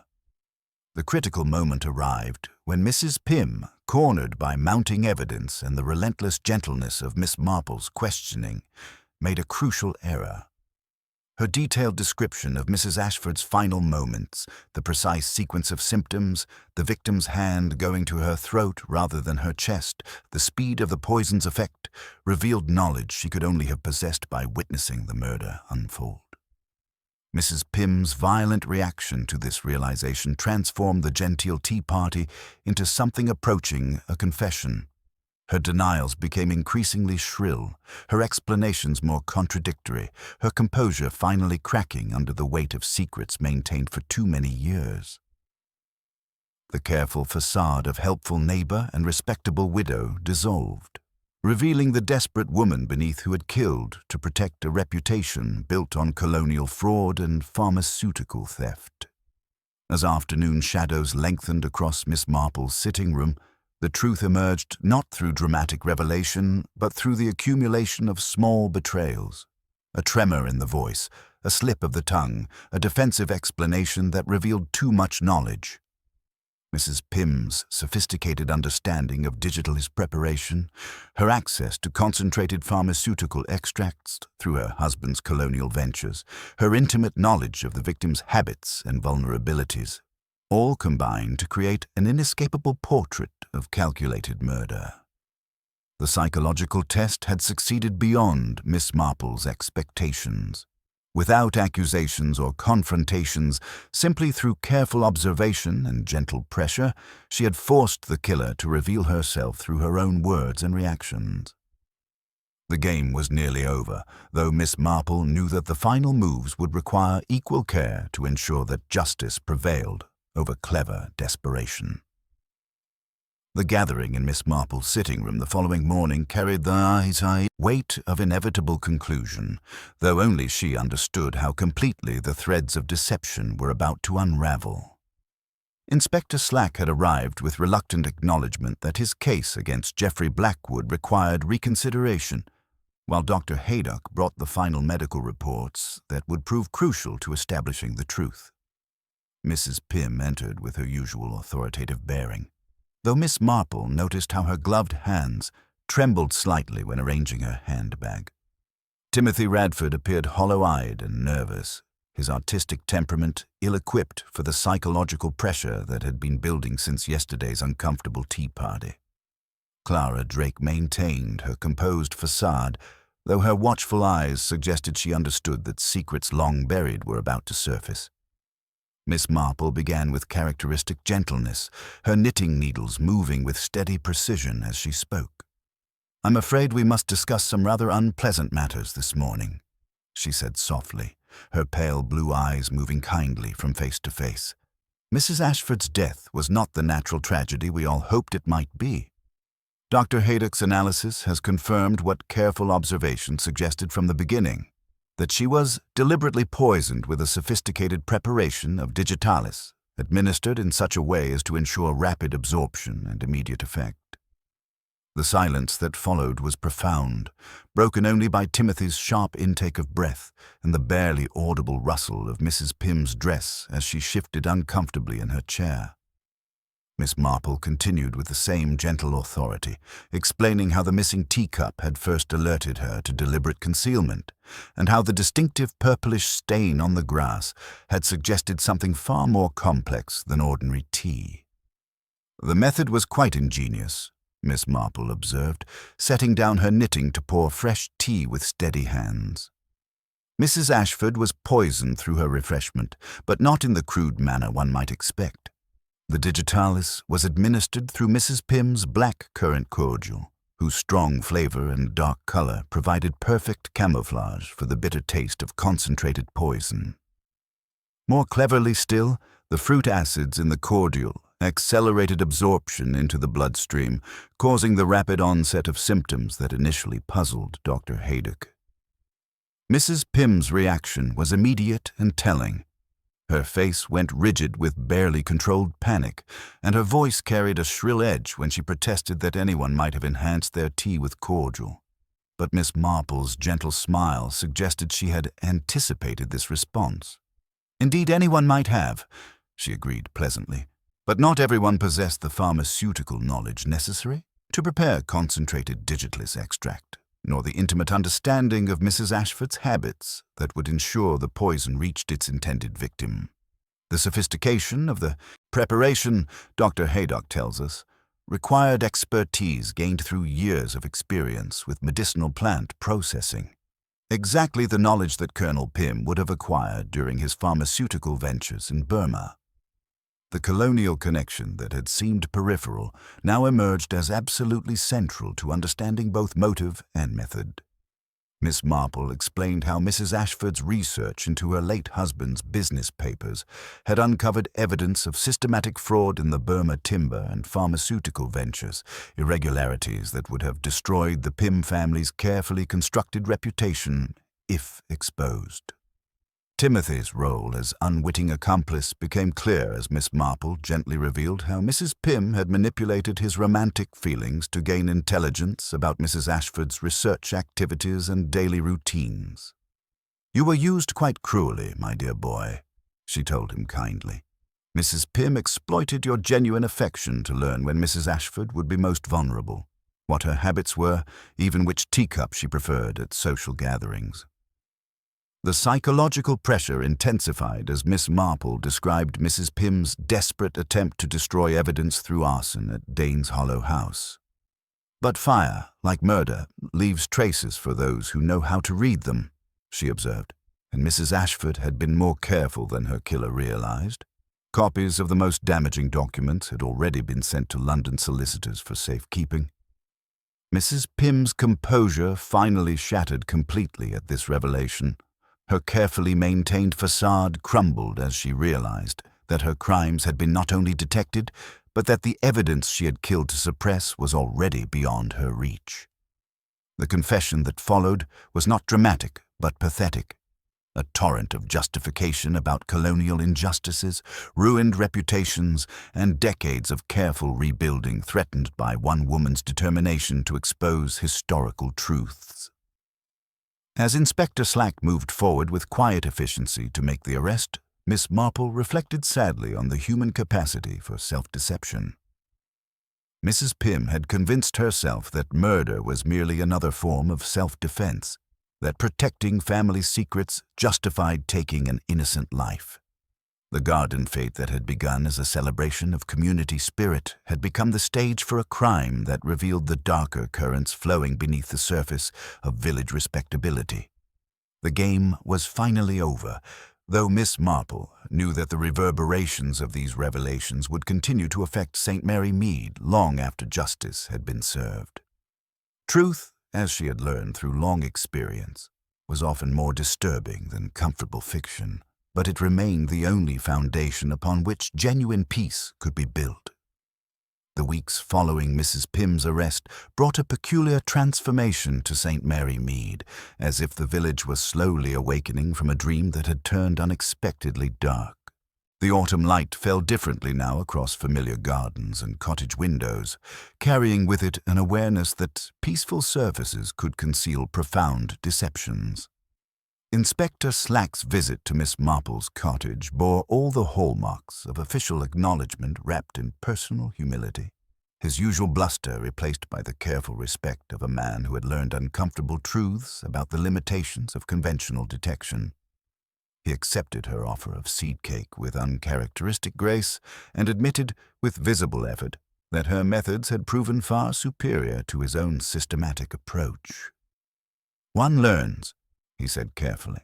The critical moment arrived when Mrs. Pym, cornered by mounting evidence and the relentless gentleness of Miss Marple's questioning, made a crucial error. Her detailed description of Mrs. Ashford's final moments, the precise sequence of symptoms, the victim's hand going to her throat rather than her chest, the speed of the poison's effect, revealed knowledge she could only have possessed by witnessing the murder unfold. Mrs. Pym's violent reaction to this realization transformed the genteel tea party into something approaching a confession. Her denials became increasingly shrill, her explanations more contradictory, her composure finally cracking under the weight of secrets maintained for too many years. The careful facade of helpful neighbor and respectable widow dissolved, revealing the desperate woman beneath who had killed to protect a reputation built on colonial fraud and pharmaceutical theft. As afternoon shadows lengthened across Miss Marple's sitting room, the truth emerged not through dramatic revelation, but through the accumulation of small betrayals. A tremor in the voice, a slip of the tongue, a defensive explanation that revealed too much knowledge. Mrs. Pym's sophisticated understanding of digitalist preparation, her access to concentrated pharmaceutical extracts through her husband's colonial ventures, her intimate knowledge of the victim's habits and vulnerabilities, all combined to create an inescapable portrait of calculated murder. The psychological test had succeeded beyond Miss Marple's expectations. Without accusations or confrontations, simply through careful observation and gentle pressure, she had forced the killer to reveal herself through her own words and reactions. The game was nearly over, though Miss Marple knew that the final moves would require equal care to ensure that justice prevailed over clever desperation. The gathering in Miss Marple's sitting room the following morning carried the weight of inevitable conclusion, though only she understood how completely the threads of deception were about to unravel. Inspector Slack had arrived with reluctant acknowledgement that his case against Geoffrey Blackwood required reconsideration, while Dr. Haydock brought the final medical reports that would prove crucial to establishing the truth. Mrs. Pym entered with her usual authoritative bearing, though Miss Marple noticed how her gloved hands trembled slightly when arranging her handbag. Timothy Radford appeared hollow-eyed and nervous, his artistic temperament ill-equipped for the psychological pressure that had been building since yesterday's uncomfortable tea party. Clara Drake maintained her composed facade, though her watchful eyes suggested she understood that secrets long buried were about to surface. Miss Marple began with characteristic gentleness, her knitting needles moving with steady precision as she spoke. "I'm afraid we must discuss some rather unpleasant matters this morning," she said softly, her pale blue eyes moving kindly from face to face. "Mrs. Ashford's death was not the natural tragedy we all hoped it might be. Dr. Haydock's analysis has confirmed what careful observation suggested from the beginning, that she was deliberately poisoned with a sophisticated preparation of digitalis, administered in such a way as to ensure rapid absorption and immediate effect. The silence that followed was profound, broken only by Timothy's sharp intake of breath and the barely audible rustle of Mrs. Pym's dress as she shifted uncomfortably in her chair. Miss Marple continued with the same gentle authority, explaining how the missing teacup had first alerted her to deliberate concealment, and how the distinctive purplish stain on the grass had suggested something far more complex than ordinary tea. The method was quite ingenious, Miss Marple observed, setting down her knitting to pour fresh tea with steady hands. Mrs. Ashford was poisoned through her refreshment, but not in the crude manner one might expect. The digitalis was administered through Mrs. Pym's black currant cordial, whose strong flavor and dark color provided perfect camouflage for the bitter taste of concentrated poison. More cleverly still, the fruit acids in the cordial accelerated absorption into the bloodstream, causing the rapid onset of symptoms that initially puzzled Dr. Haydock. Mrs. Pym's reaction was immediate and telling. Her face went rigid with barely controlled panic, and her voice carried a shrill edge when she protested that anyone might have enhanced their tea with cordial. But Miss Marple's gentle smile suggested she had anticipated this response. Indeed, anyone might have, she agreed pleasantly, but not everyone possessed the pharmaceutical knowledge necessary to prepare concentrated digitalis extract, nor the intimate understanding of Mrs. Ashford's habits that would ensure the poison reached its intended victim. The sophistication of the preparation, Dr. Haydock tells us, required expertise gained through years of experience with medicinal plant processing. Exactly the knowledge that Colonel Pym would have acquired during his pharmaceutical ventures in Burma. The colonial connection that had seemed peripheral now emerged as absolutely central to understanding both motive and method. Miss Marple explained how Mrs. Ashford's research into her late husband's business papers had uncovered evidence of systematic fraud in the Burma timber and pharmaceutical ventures, irregularities that would have destroyed the Pym family's carefully constructed reputation if exposed. Timothy's role as unwitting accomplice became clear as Miss Marple gently revealed how Mrs. Pym had manipulated his romantic feelings to gain intelligence about Mrs. Ashford's research activities and daily routines. "You were used quite cruelly, my dear boy," she told him kindly. "Mrs. Pym exploited your genuine affection to learn when Mrs. Ashford would be most vulnerable, what her habits were, even which teacup she preferred at social gatherings." The psychological pressure intensified as Miss Marple described Mrs. Pym's desperate attempt to destroy evidence through arson at Dane's Hollow House. "But fire, like murder, leaves traces for those who know how to read them," she observed, and Mrs. Ashford had been more careful than her killer realized. Copies of the most damaging documents had already been sent to London solicitors for safekeeping. Mrs. Pym's composure finally shattered completely at this revelation. Her carefully maintained facade crumbled as she realized that her crimes had been not only detected, but that the evidence she had killed to suppress was already beyond her reach. The confession that followed was not dramatic, but pathetic. A torrent of justification about colonial injustices, ruined reputations, and decades of careful rebuilding threatened by one woman's determination to expose historical truths. As Inspector Slack moved forward with quiet efficiency to make the arrest, Miss Marple reflected sadly on the human capacity for self-deception. Mrs. Pym had convinced herself that murder was merely another form of self-defense, that protecting family secrets justified taking an innocent life. The garden fete that had begun as a celebration of community spirit had become the stage for a crime that revealed the darker currents flowing beneath the surface of village respectability. The game was finally over, though Miss Marple knew that the reverberations of these revelations would continue to affect St. Mary Mead long after justice had been served. Truth, as she had learned through long experience, was often more disturbing than comfortable fiction, but it remained the only foundation upon which genuine peace could be built. The weeks following Mrs. Pym's arrest brought a peculiar transformation to St. Mary Mead, as if the village was slowly awakening from a dream that had turned unexpectedly dark. The autumn light fell differently now across familiar gardens and cottage windows, carrying with it an awareness that peaceful surfaces could conceal profound deceptions. Inspector Slack's visit to Miss Marple's cottage bore all the hallmarks of official acknowledgment wrapped in personal humility. His usual bluster replaced by the careful respect of a man who had learned uncomfortable truths about the limitations of conventional detection. He accepted her offer of seed cake with uncharacteristic grace and admitted, with visible effort, that her methods had proven far superior to his own systematic approach. "One learns," he said carefully,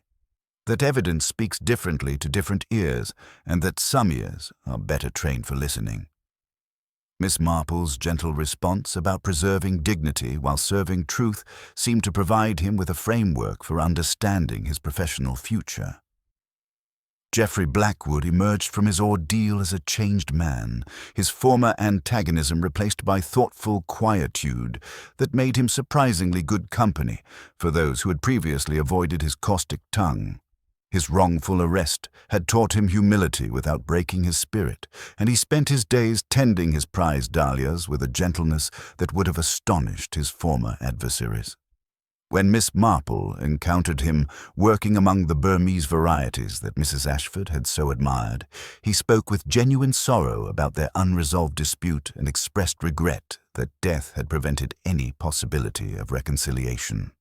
"that evidence speaks differently to different ears, and that some ears are better trained for listening." Miss Marple's gentle response about preserving dignity while serving truth seemed to provide him with a framework for understanding his professional future. Geoffrey Blackwood emerged from his ordeal as a changed man, his former antagonism replaced by thoughtful quietude that made him surprisingly good company for those who had previously avoided his caustic tongue. His wrongful arrest had taught him humility without breaking his spirit, and he spent his days tending his prized dahlias with a gentleness that would have astonished his former adversaries. When Miss Marple encountered him working among the Burmese varieties that Mrs. Ashford had so admired, he spoke with genuine sorrow about their unresolved dispute and expressed regret that death had prevented any possibility of reconciliation.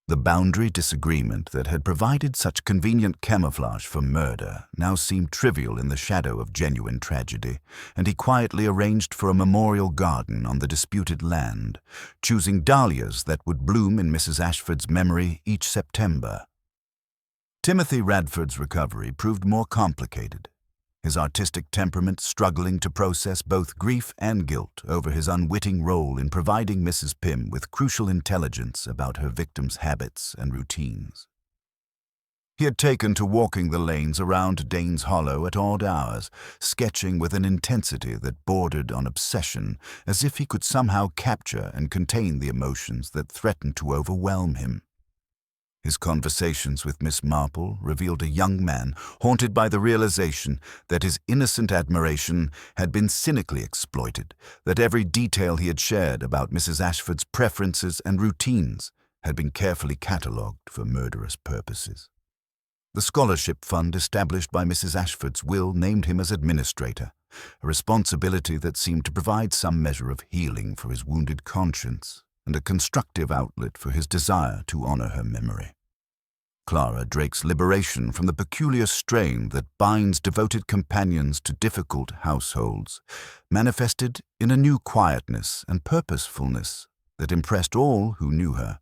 The boundary disagreement that had provided such convenient camouflage for murder now seemed trivial in the shadow of genuine tragedy, and he quietly arranged for a memorial garden on the disputed land, choosing dahlias that would bloom in Mrs. Ashford's memory each September. Timothy Radford's recovery proved more complicated, his artistic temperament struggling to process both grief and guilt over his unwitting role in providing Mrs. Pym with crucial intelligence about her victim's habits and routines. He had taken to walking the lanes around Danes Hollow at odd hours, sketching with an intensity that bordered on obsession, as if he could somehow capture and contain the emotions that threatened to overwhelm him. His conversations with Miss Marple revealed a young man haunted by the realization that his innocent admiration had been cynically exploited, that every detail he had shared about Mrs. Ashford's preferences and routines had been carefully catalogued for murderous purposes. The scholarship fund established by Mrs. Ashford's will named him as administrator, a responsibility that seemed to provide some measure of healing for his wounded conscience and a constructive outlet for his desire to honor her memory. Clara Drake's liberation from the peculiar strain that binds devoted companions to difficult households manifested in a new quietness and purposefulness that impressed all who knew her.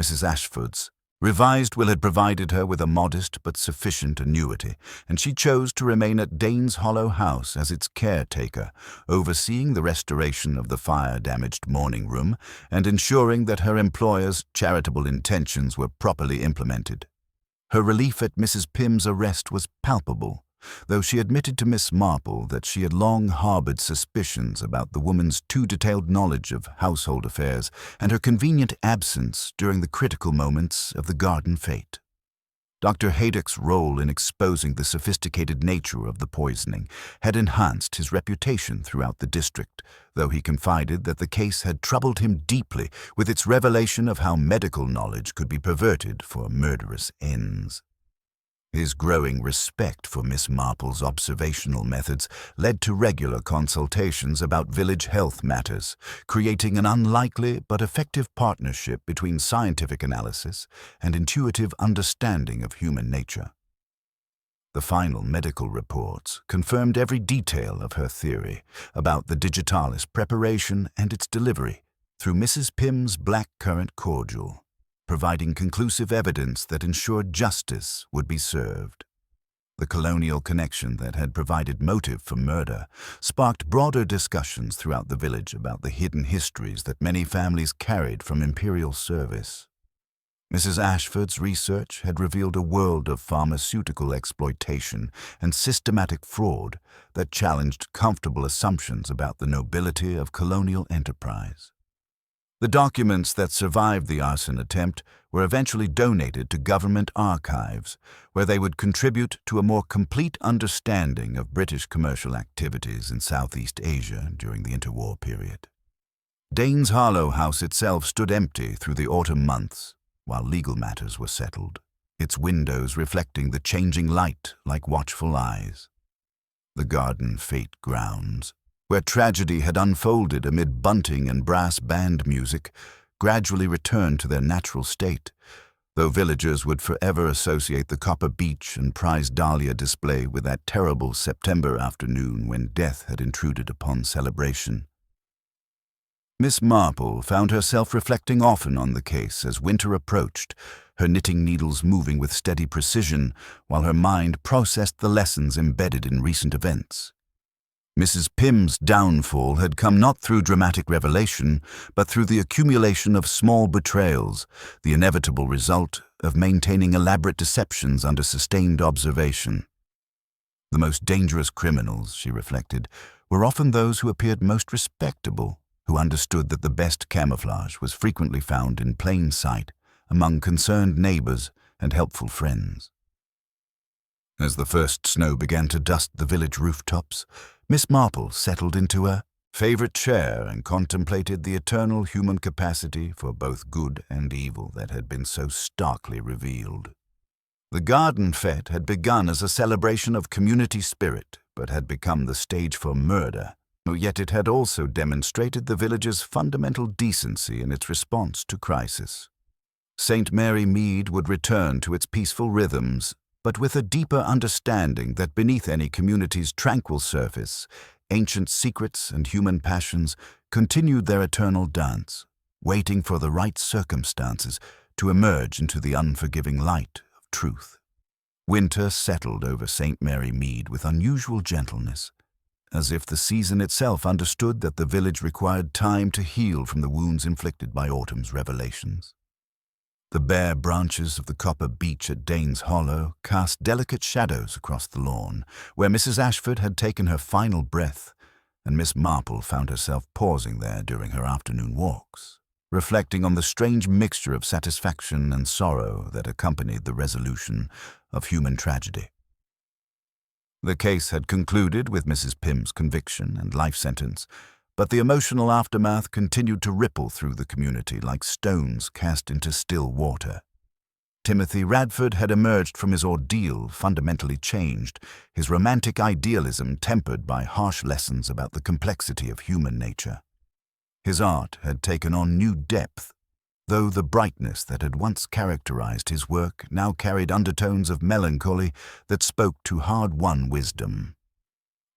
Mrs. Ashford's revised will had provided her with a modest but sufficient annuity, and she chose to remain at Danes Hollow House as its caretaker, overseeing the restoration of the fire-damaged morning room and ensuring that her employer's charitable intentions were properly implemented. Her relief at Mrs. Pym's arrest was palpable, though she admitted to Miss Marple that she had long harbored suspicions about the woman's too detailed knowledge of household affairs and her convenient absence during the critical moments of the garden fete. Dr. Haydock's role in exposing the sophisticated nature of the poisoning had enhanced his reputation throughout the district, though he confided that the case had troubled him deeply with its revelation of how medical knowledge could be perverted for murderous ends. His growing respect for Miss Marple's observational methods led to regular consultations about village health matters, creating an unlikely but effective partnership between scientific analysis and intuitive understanding of human nature. The final medical reports confirmed every detail of her theory about the digitalis preparation and its delivery through Mrs. Pym's blackcurrant cordial, providing conclusive evidence that ensured justice would be served. The colonial connection that had provided motive for murder sparked broader discussions throughout the village about the hidden histories that many families carried from imperial service. Mrs. Ashford's research had revealed a world of pharmaceutical exploitation and systematic fraud that challenged comfortable assumptions about the nobility of colonial enterprise. The documents that survived the arson attempt were eventually donated to government archives, where they would contribute to a more complete understanding of British commercial activities in Southeast Asia during the interwar period. Danes Harlow House itself stood empty through the autumn months, while legal matters were settled, its windows reflecting the changing light like watchful eyes. The Garden Fete grounds, where tragedy had unfolded amid bunting and brass band music, gradually returned to their natural state, though villagers would forever associate the copper beech and prize dahlia display with that terrible September afternoon when death had intruded upon celebration. Miss Marple found herself reflecting often on the case as winter approached, her knitting needles moving with steady precision while her mind processed the lessons embedded in recent events. Mrs. Pym's downfall had come not through dramatic revelation, but through the accumulation of small betrayals, the inevitable result of maintaining elaborate deceptions under sustained observation. The most dangerous criminals, she reflected, were often those who appeared most respectable, who understood that the best camouflage was frequently found in plain sight, among concerned neighbors and helpful friends. As the first snow began to dust the village rooftops, Miss Marple settled into a favorite chair and contemplated the eternal human capacity for both good and evil that had been so starkly revealed. The garden fete had begun as a celebration of community spirit, but had become the stage for murder, yet it had also demonstrated the village's fundamental decency in its response to crisis. St. Mary Mead would return to its peaceful rhythms, but with a deeper understanding that beneath any community's tranquil surface, ancient secrets and human passions continued their eternal dance, waiting for the right circumstances to emerge into the unforgiving light of truth. Winter settled over St. Mary Mead with unusual gentleness, as if the season itself understood that the village required time to heal from the wounds inflicted by autumn's revelations. The bare branches of the copper beech at Danes Hollow cast delicate shadows across the lawn, where Mrs. Ashford had taken her final breath, and Miss Marple found herself pausing there during her afternoon walks, reflecting on the strange mixture of satisfaction and sorrow that accompanied the resolution of human tragedy. The case had concluded with Mrs. Pym's conviction and life sentence, but the emotional aftermath continued to ripple through the community like stones cast into still water. Timothy Radford had emerged from his ordeal fundamentally changed, his romantic idealism tempered by harsh lessons about the complexity of human nature. His art had taken on new depth, though the brightness that had once characterized his work now carried undertones of melancholy that spoke to hard-won wisdom.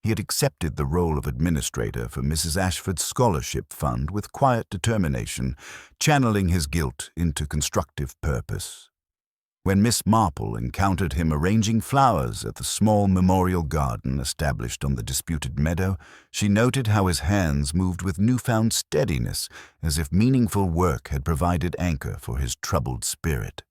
He had accepted the role of administrator for Mrs. Ashford's scholarship fund with quiet determination, channeling his guilt into constructive purpose. When Miss Marple encountered him arranging flowers at the small memorial garden established on the disputed meadow, she noted how his hands moved with newfound steadiness, as if meaningful work had provided anchor for his troubled spirit.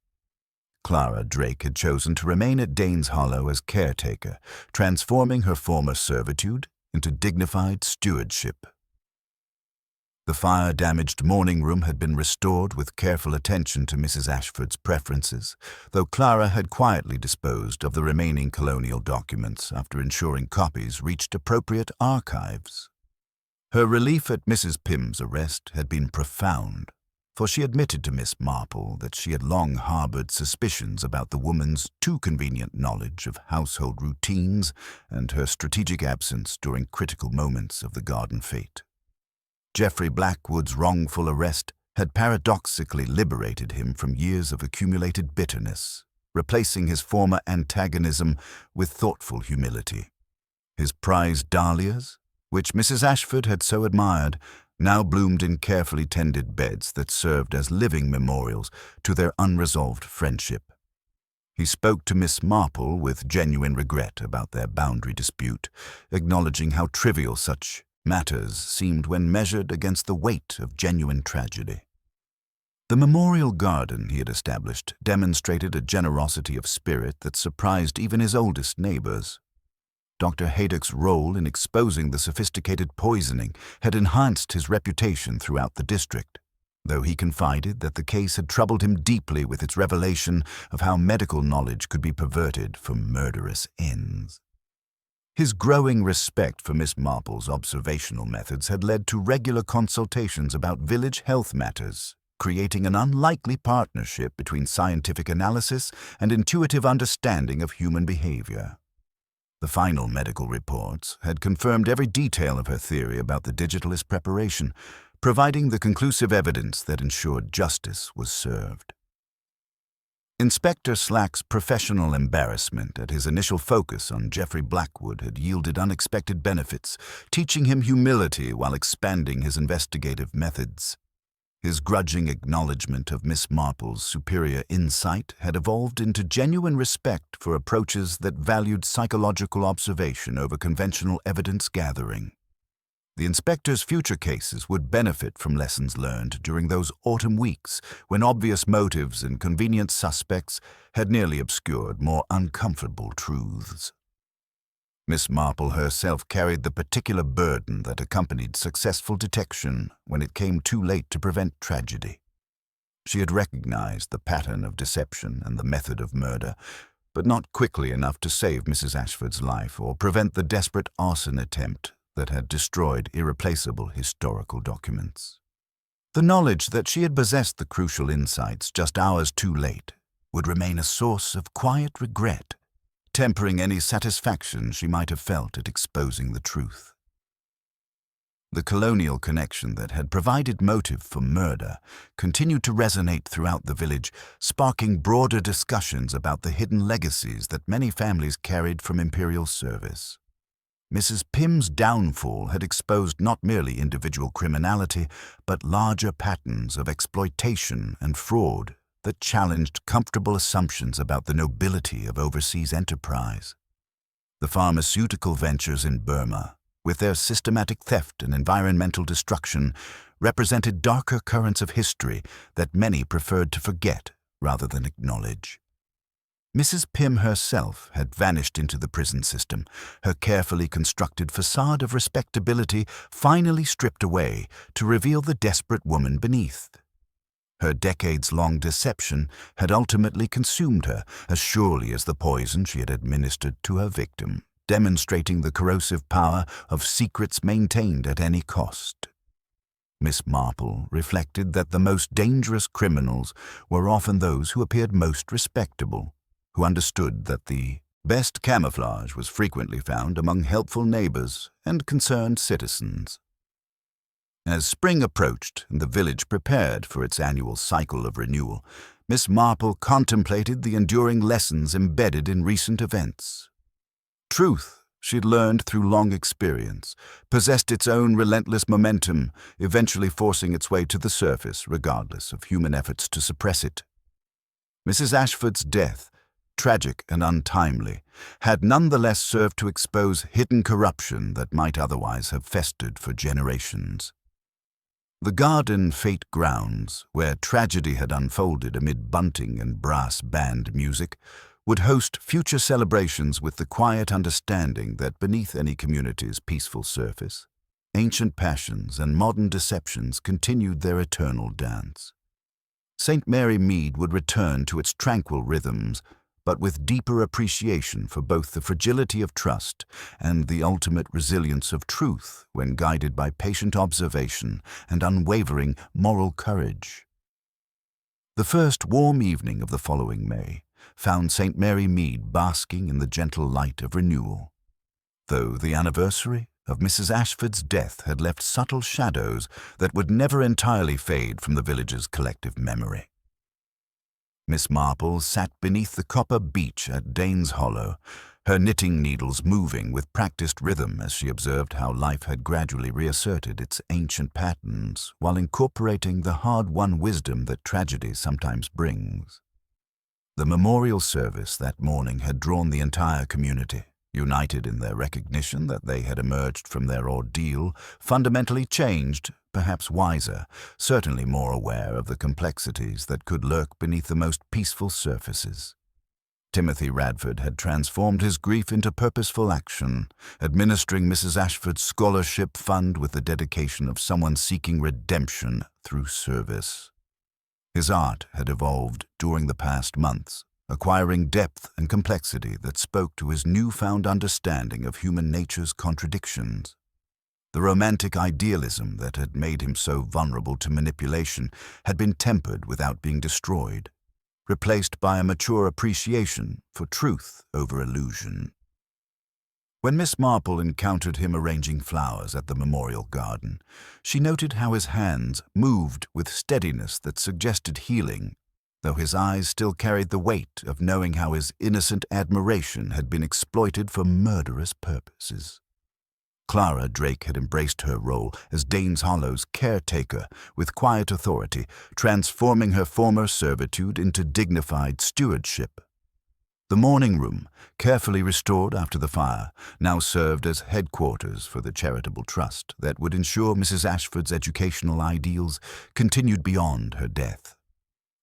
Clara Drake had chosen to remain at Danes Hollow as caretaker, transforming her former servitude into dignified stewardship. The fire-damaged morning room had been restored with careful attention to Mrs. Ashford's preferences, though Clara had quietly disposed of the remaining colonial documents after ensuring copies reached appropriate archives. Her relief at Mrs. Pym's arrest had been profound, for she admitted to Miss Marple that she had long harbored suspicions about the woman's too convenient knowledge of household routines and her strategic absence during critical moments of the garden fete. Geoffrey Blackwood's wrongful arrest had paradoxically liberated him from years of accumulated bitterness, replacing his former antagonism with thoughtful humility. His prized dahlias, which Mrs. Ashford had so admired, now bloomed in carefully tended beds that served as living memorials to their unresolved friendship. He spoke to Miss Marple with genuine regret about their boundary dispute, acknowledging how trivial such matters seemed when measured against the weight of genuine tragedy. The memorial garden he had established demonstrated a generosity of spirit that surprised even his oldest neighbors. Dr. Haydock's role in exposing the sophisticated poisoning had enhanced his reputation throughout the district. though he confided that the case had troubled him deeply with its revelation of how medical knowledge could be perverted for murderous ends. His growing respect for Miss Marple's observational methods had led to regular consultations about village health matters, creating an unlikely partnership between scientific analysis and intuitive understanding of human behavior. The final medical reports had confirmed every detail of her theory about the digitalist preparation, providing the conclusive evidence that ensured justice was served. Inspector Slack's professional embarrassment at his initial focus on Geoffrey Blackwood had yielded unexpected benefits, teaching him humility while expanding his investigative methods. His grudging acknowledgement of Miss Marple's superior insight had evolved into genuine respect for approaches that valued psychological observation over conventional evidence gathering. The inspector's future cases would benefit from lessons learned during those autumn weeks when obvious motives and convenient suspects had nearly obscured more uncomfortable truths. Miss Marple herself carried the particular burden that accompanied successful detection when it came too late to prevent tragedy. She had recognized the pattern of deception and the method of murder, but not quickly enough to save Mrs. Ashford's life or prevent the desperate arson attempt that had destroyed irreplaceable historical documents. The knowledge that she had possessed the crucial insights just hours too late would remain a source of quiet regret, tempering any satisfaction she might have felt at exposing the truth. The colonial connection that had provided motive for murder continued to resonate throughout the village, sparking broader discussions about the hidden legacies that many families carried from imperial service. Mrs. Pym's downfall had exposed not merely individual criminality, but larger patterns of exploitation and fraud that challenged comfortable assumptions about the nobility of overseas enterprise. The pharmaceutical ventures in Burma, with their systematic theft and environmental destruction, represented darker currents of history that many preferred to forget rather than acknowledge. Mrs. Pym herself had vanished into the prison system, her carefully constructed facade of respectability finally stripped away to reveal the desperate woman beneath. Her decades-long deception had ultimately consumed her as surely as the poison she had administered to her victim, demonstrating the corrosive power of secrets maintained at any cost. Miss Marple reflected that the most dangerous criminals were often those who appeared most respectable, who understood that the best camouflage was frequently found among helpful neighbors and concerned citizens. As spring approached and the village prepared for its annual cycle of renewal, Miss Marple contemplated the enduring lessons embedded in recent events. Truth, she'd learned through long experience, possessed its own relentless momentum, eventually forcing its way to the surface regardless of human efforts to suppress it. Mrs. Ashford's death, tragic and untimely, had nonetheless served to expose hidden corruption that might otherwise have festered for generations. The Garden Fete grounds, where tragedy had unfolded amid bunting and brass band music, would host future celebrations with the quiet understanding that beneath any community's peaceful surface, ancient passions and modern deceptions continued their eternal dance. St. Mary Mead would return to its tranquil rhythms, but with deeper appreciation for both the fragility of trust and the ultimate resilience of truth when guided by patient observation and unwavering moral courage. The first warm evening of the following May found St. Mary Mead basking in the gentle light of renewal, though the anniversary of Mrs. Ashford's death had left subtle shadows that would never entirely fade from the village's collective memory. Miss Marple sat beneath the copper beech at Danes Hollow, her knitting needles moving with practiced rhythm as she observed how life had gradually reasserted its ancient patterns while incorporating the hard-won wisdom that tragedy sometimes brings. The memorial service that morning had drawn the entire community, united in their recognition that they had emerged from their ordeal fundamentally changed, perhaps wiser, certainly more aware of the complexities that could lurk beneath the most peaceful surfaces. Timothy Radford had transformed his grief into purposeful action, administering Mrs. Ashford's scholarship fund with the dedication of someone seeking redemption through service. His art had evolved during the past months, acquiring depth and complexity that spoke to his newfound understanding of human nature's contradictions. The romantic idealism that had made him so vulnerable to manipulation had been tempered without being destroyed, replaced by a mature appreciation for truth over illusion. When Miss Marple encountered him arranging flowers at the memorial garden, she noted how his hands moved with steadiness that suggested healing, though his eyes still carried the weight of knowing how his innocent admiration had been exploited for murderous purposes. Clara Drake had embraced her role as Danes Hollow's caretaker with quiet authority, transforming her former servitude into dignified stewardship. The morning room, carefully restored after the fire, now served as headquarters for the charitable trust that would ensure Mrs. Ashford's educational ideals continued beyond her death.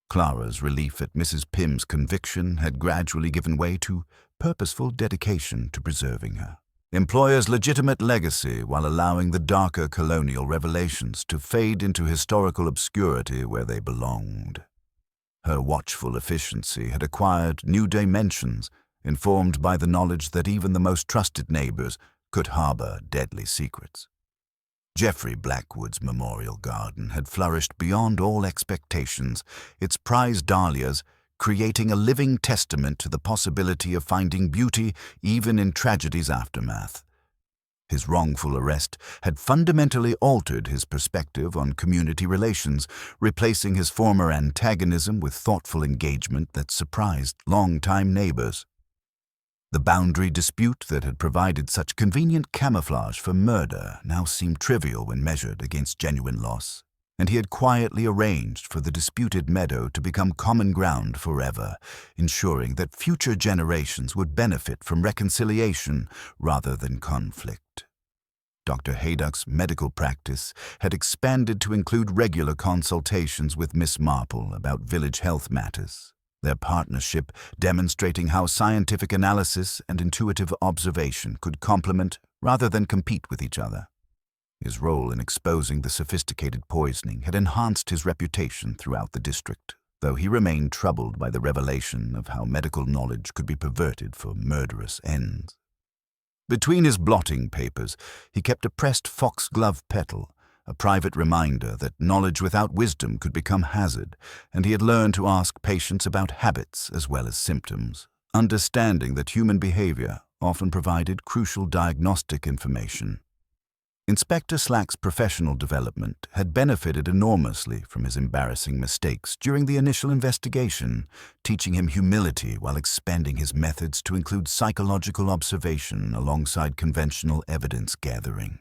Clara's relief at Mrs. Pym's conviction had gradually given way to purposeful dedication to preserving her employer's legitimate legacy while allowing the darker colonial revelations to fade into historical obscurity where they belonged. Her watchful efficiency had acquired new dimensions, informed by the knowledge that even the most trusted neighbors could harbor deadly secrets. Geoffrey Blackwood's memorial garden had flourished beyond all expectations, its prized dahlias creating a living testament to the possibility of finding beauty even in tragedy's aftermath. His wrongful arrest had fundamentally altered his perspective on community relations, replacing his former antagonism with thoughtful engagement that surprised longtime neighbors. The boundary dispute that had provided such convenient camouflage for murder now seemed trivial when measured against genuine loss, and he had quietly arranged for the disputed meadow to become common ground forever, ensuring that future generations would benefit from reconciliation rather than conflict. Dr. Haydock's medical practice had expanded to include regular consultations with Miss Marple about village health matters, their partnership demonstrating how scientific analysis and intuitive observation could complement rather than compete with each other. His role in exposing the sophisticated poisoning had enhanced his reputation throughout the district, though he remained troubled by the revelation of how medical knowledge could be perverted for murderous ends. Between his blotting papers, he kept a pressed foxglove petal, a private reminder that knowledge without wisdom could become hazard, and he had learned to ask patients about habits as well as symptoms, understanding that human behavior often provided crucial diagnostic information. Inspector Slack's professional development had benefited enormously from his embarrassing mistakes during the initial investigation, teaching him humility while expanding his methods to include psychological observation alongside conventional evidence gathering.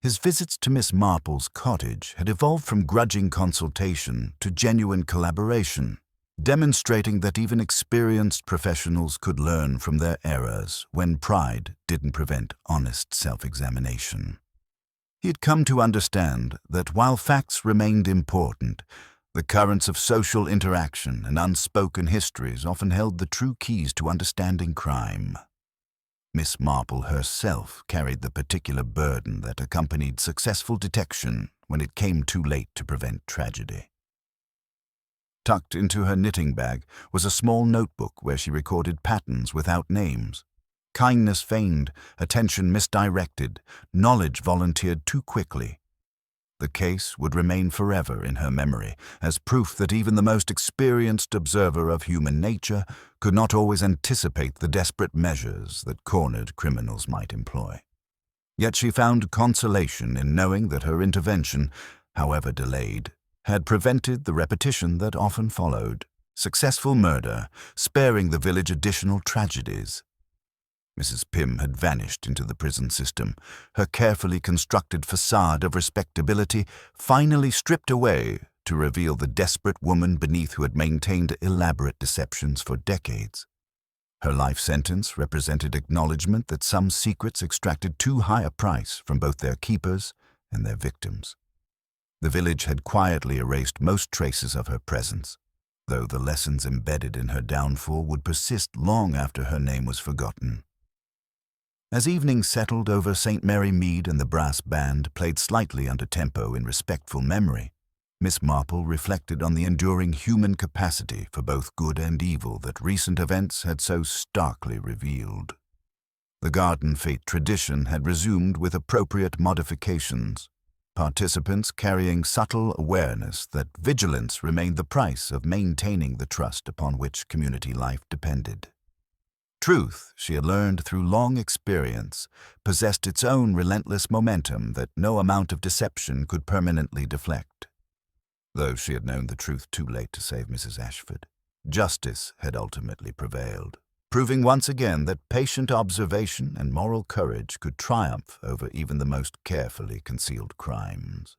His visits to Miss Marple's cottage had evolved from grudging consultation to genuine collaboration, demonstrating that even experienced professionals could learn from their errors when pride didn't prevent honest self-examination. He had come to understand that while facts remained important, the currents of social interaction and unspoken histories often held the true keys to understanding crime. Miss Marple herself carried the particular burden that accompanied successful detection when it came too late to prevent tragedy. Tucked into her knitting bag was a small notebook where she recorded patterns without names. Kindness feigned, attention misdirected, knowledge volunteered too quickly. The case would remain forever in her memory as proof that even the most experienced observer of human nature could not always anticipate the desperate measures that cornered criminals might employ. Yet she found consolation in knowing that her intervention, however delayed, had prevented the repetition that often followed, successful murder, sparing the village additional tragedies. Mrs. Pym had vanished into the prison system, her carefully constructed facade of respectability finally stripped away to reveal the desperate woman beneath who had maintained elaborate deceptions for decades. Her life sentence represented acknowledgement that some secrets extracted too high a price from both their keepers and their victims. The village had quietly erased most traces of her presence, though the lessons embedded in her downfall would persist long after her name was forgotten. As evening settled over St. Mary Mead and the brass band played slightly under tempo in respectful memory, Miss Marple reflected on the enduring human capacity for both good and evil that recent events had so starkly revealed. The garden fete tradition had resumed with appropriate modifications, participants carrying subtle awareness that vigilance remained the price of maintaining the trust upon which community life depended. Truth, she had learned through long experience, possessed its own relentless momentum that no amount of deception could permanently deflect. Though she had known the truth too late to save Mrs. Ashford, justice had ultimately prevailed, proving once again that patient observation and moral courage could triumph over even the most carefully concealed crimes.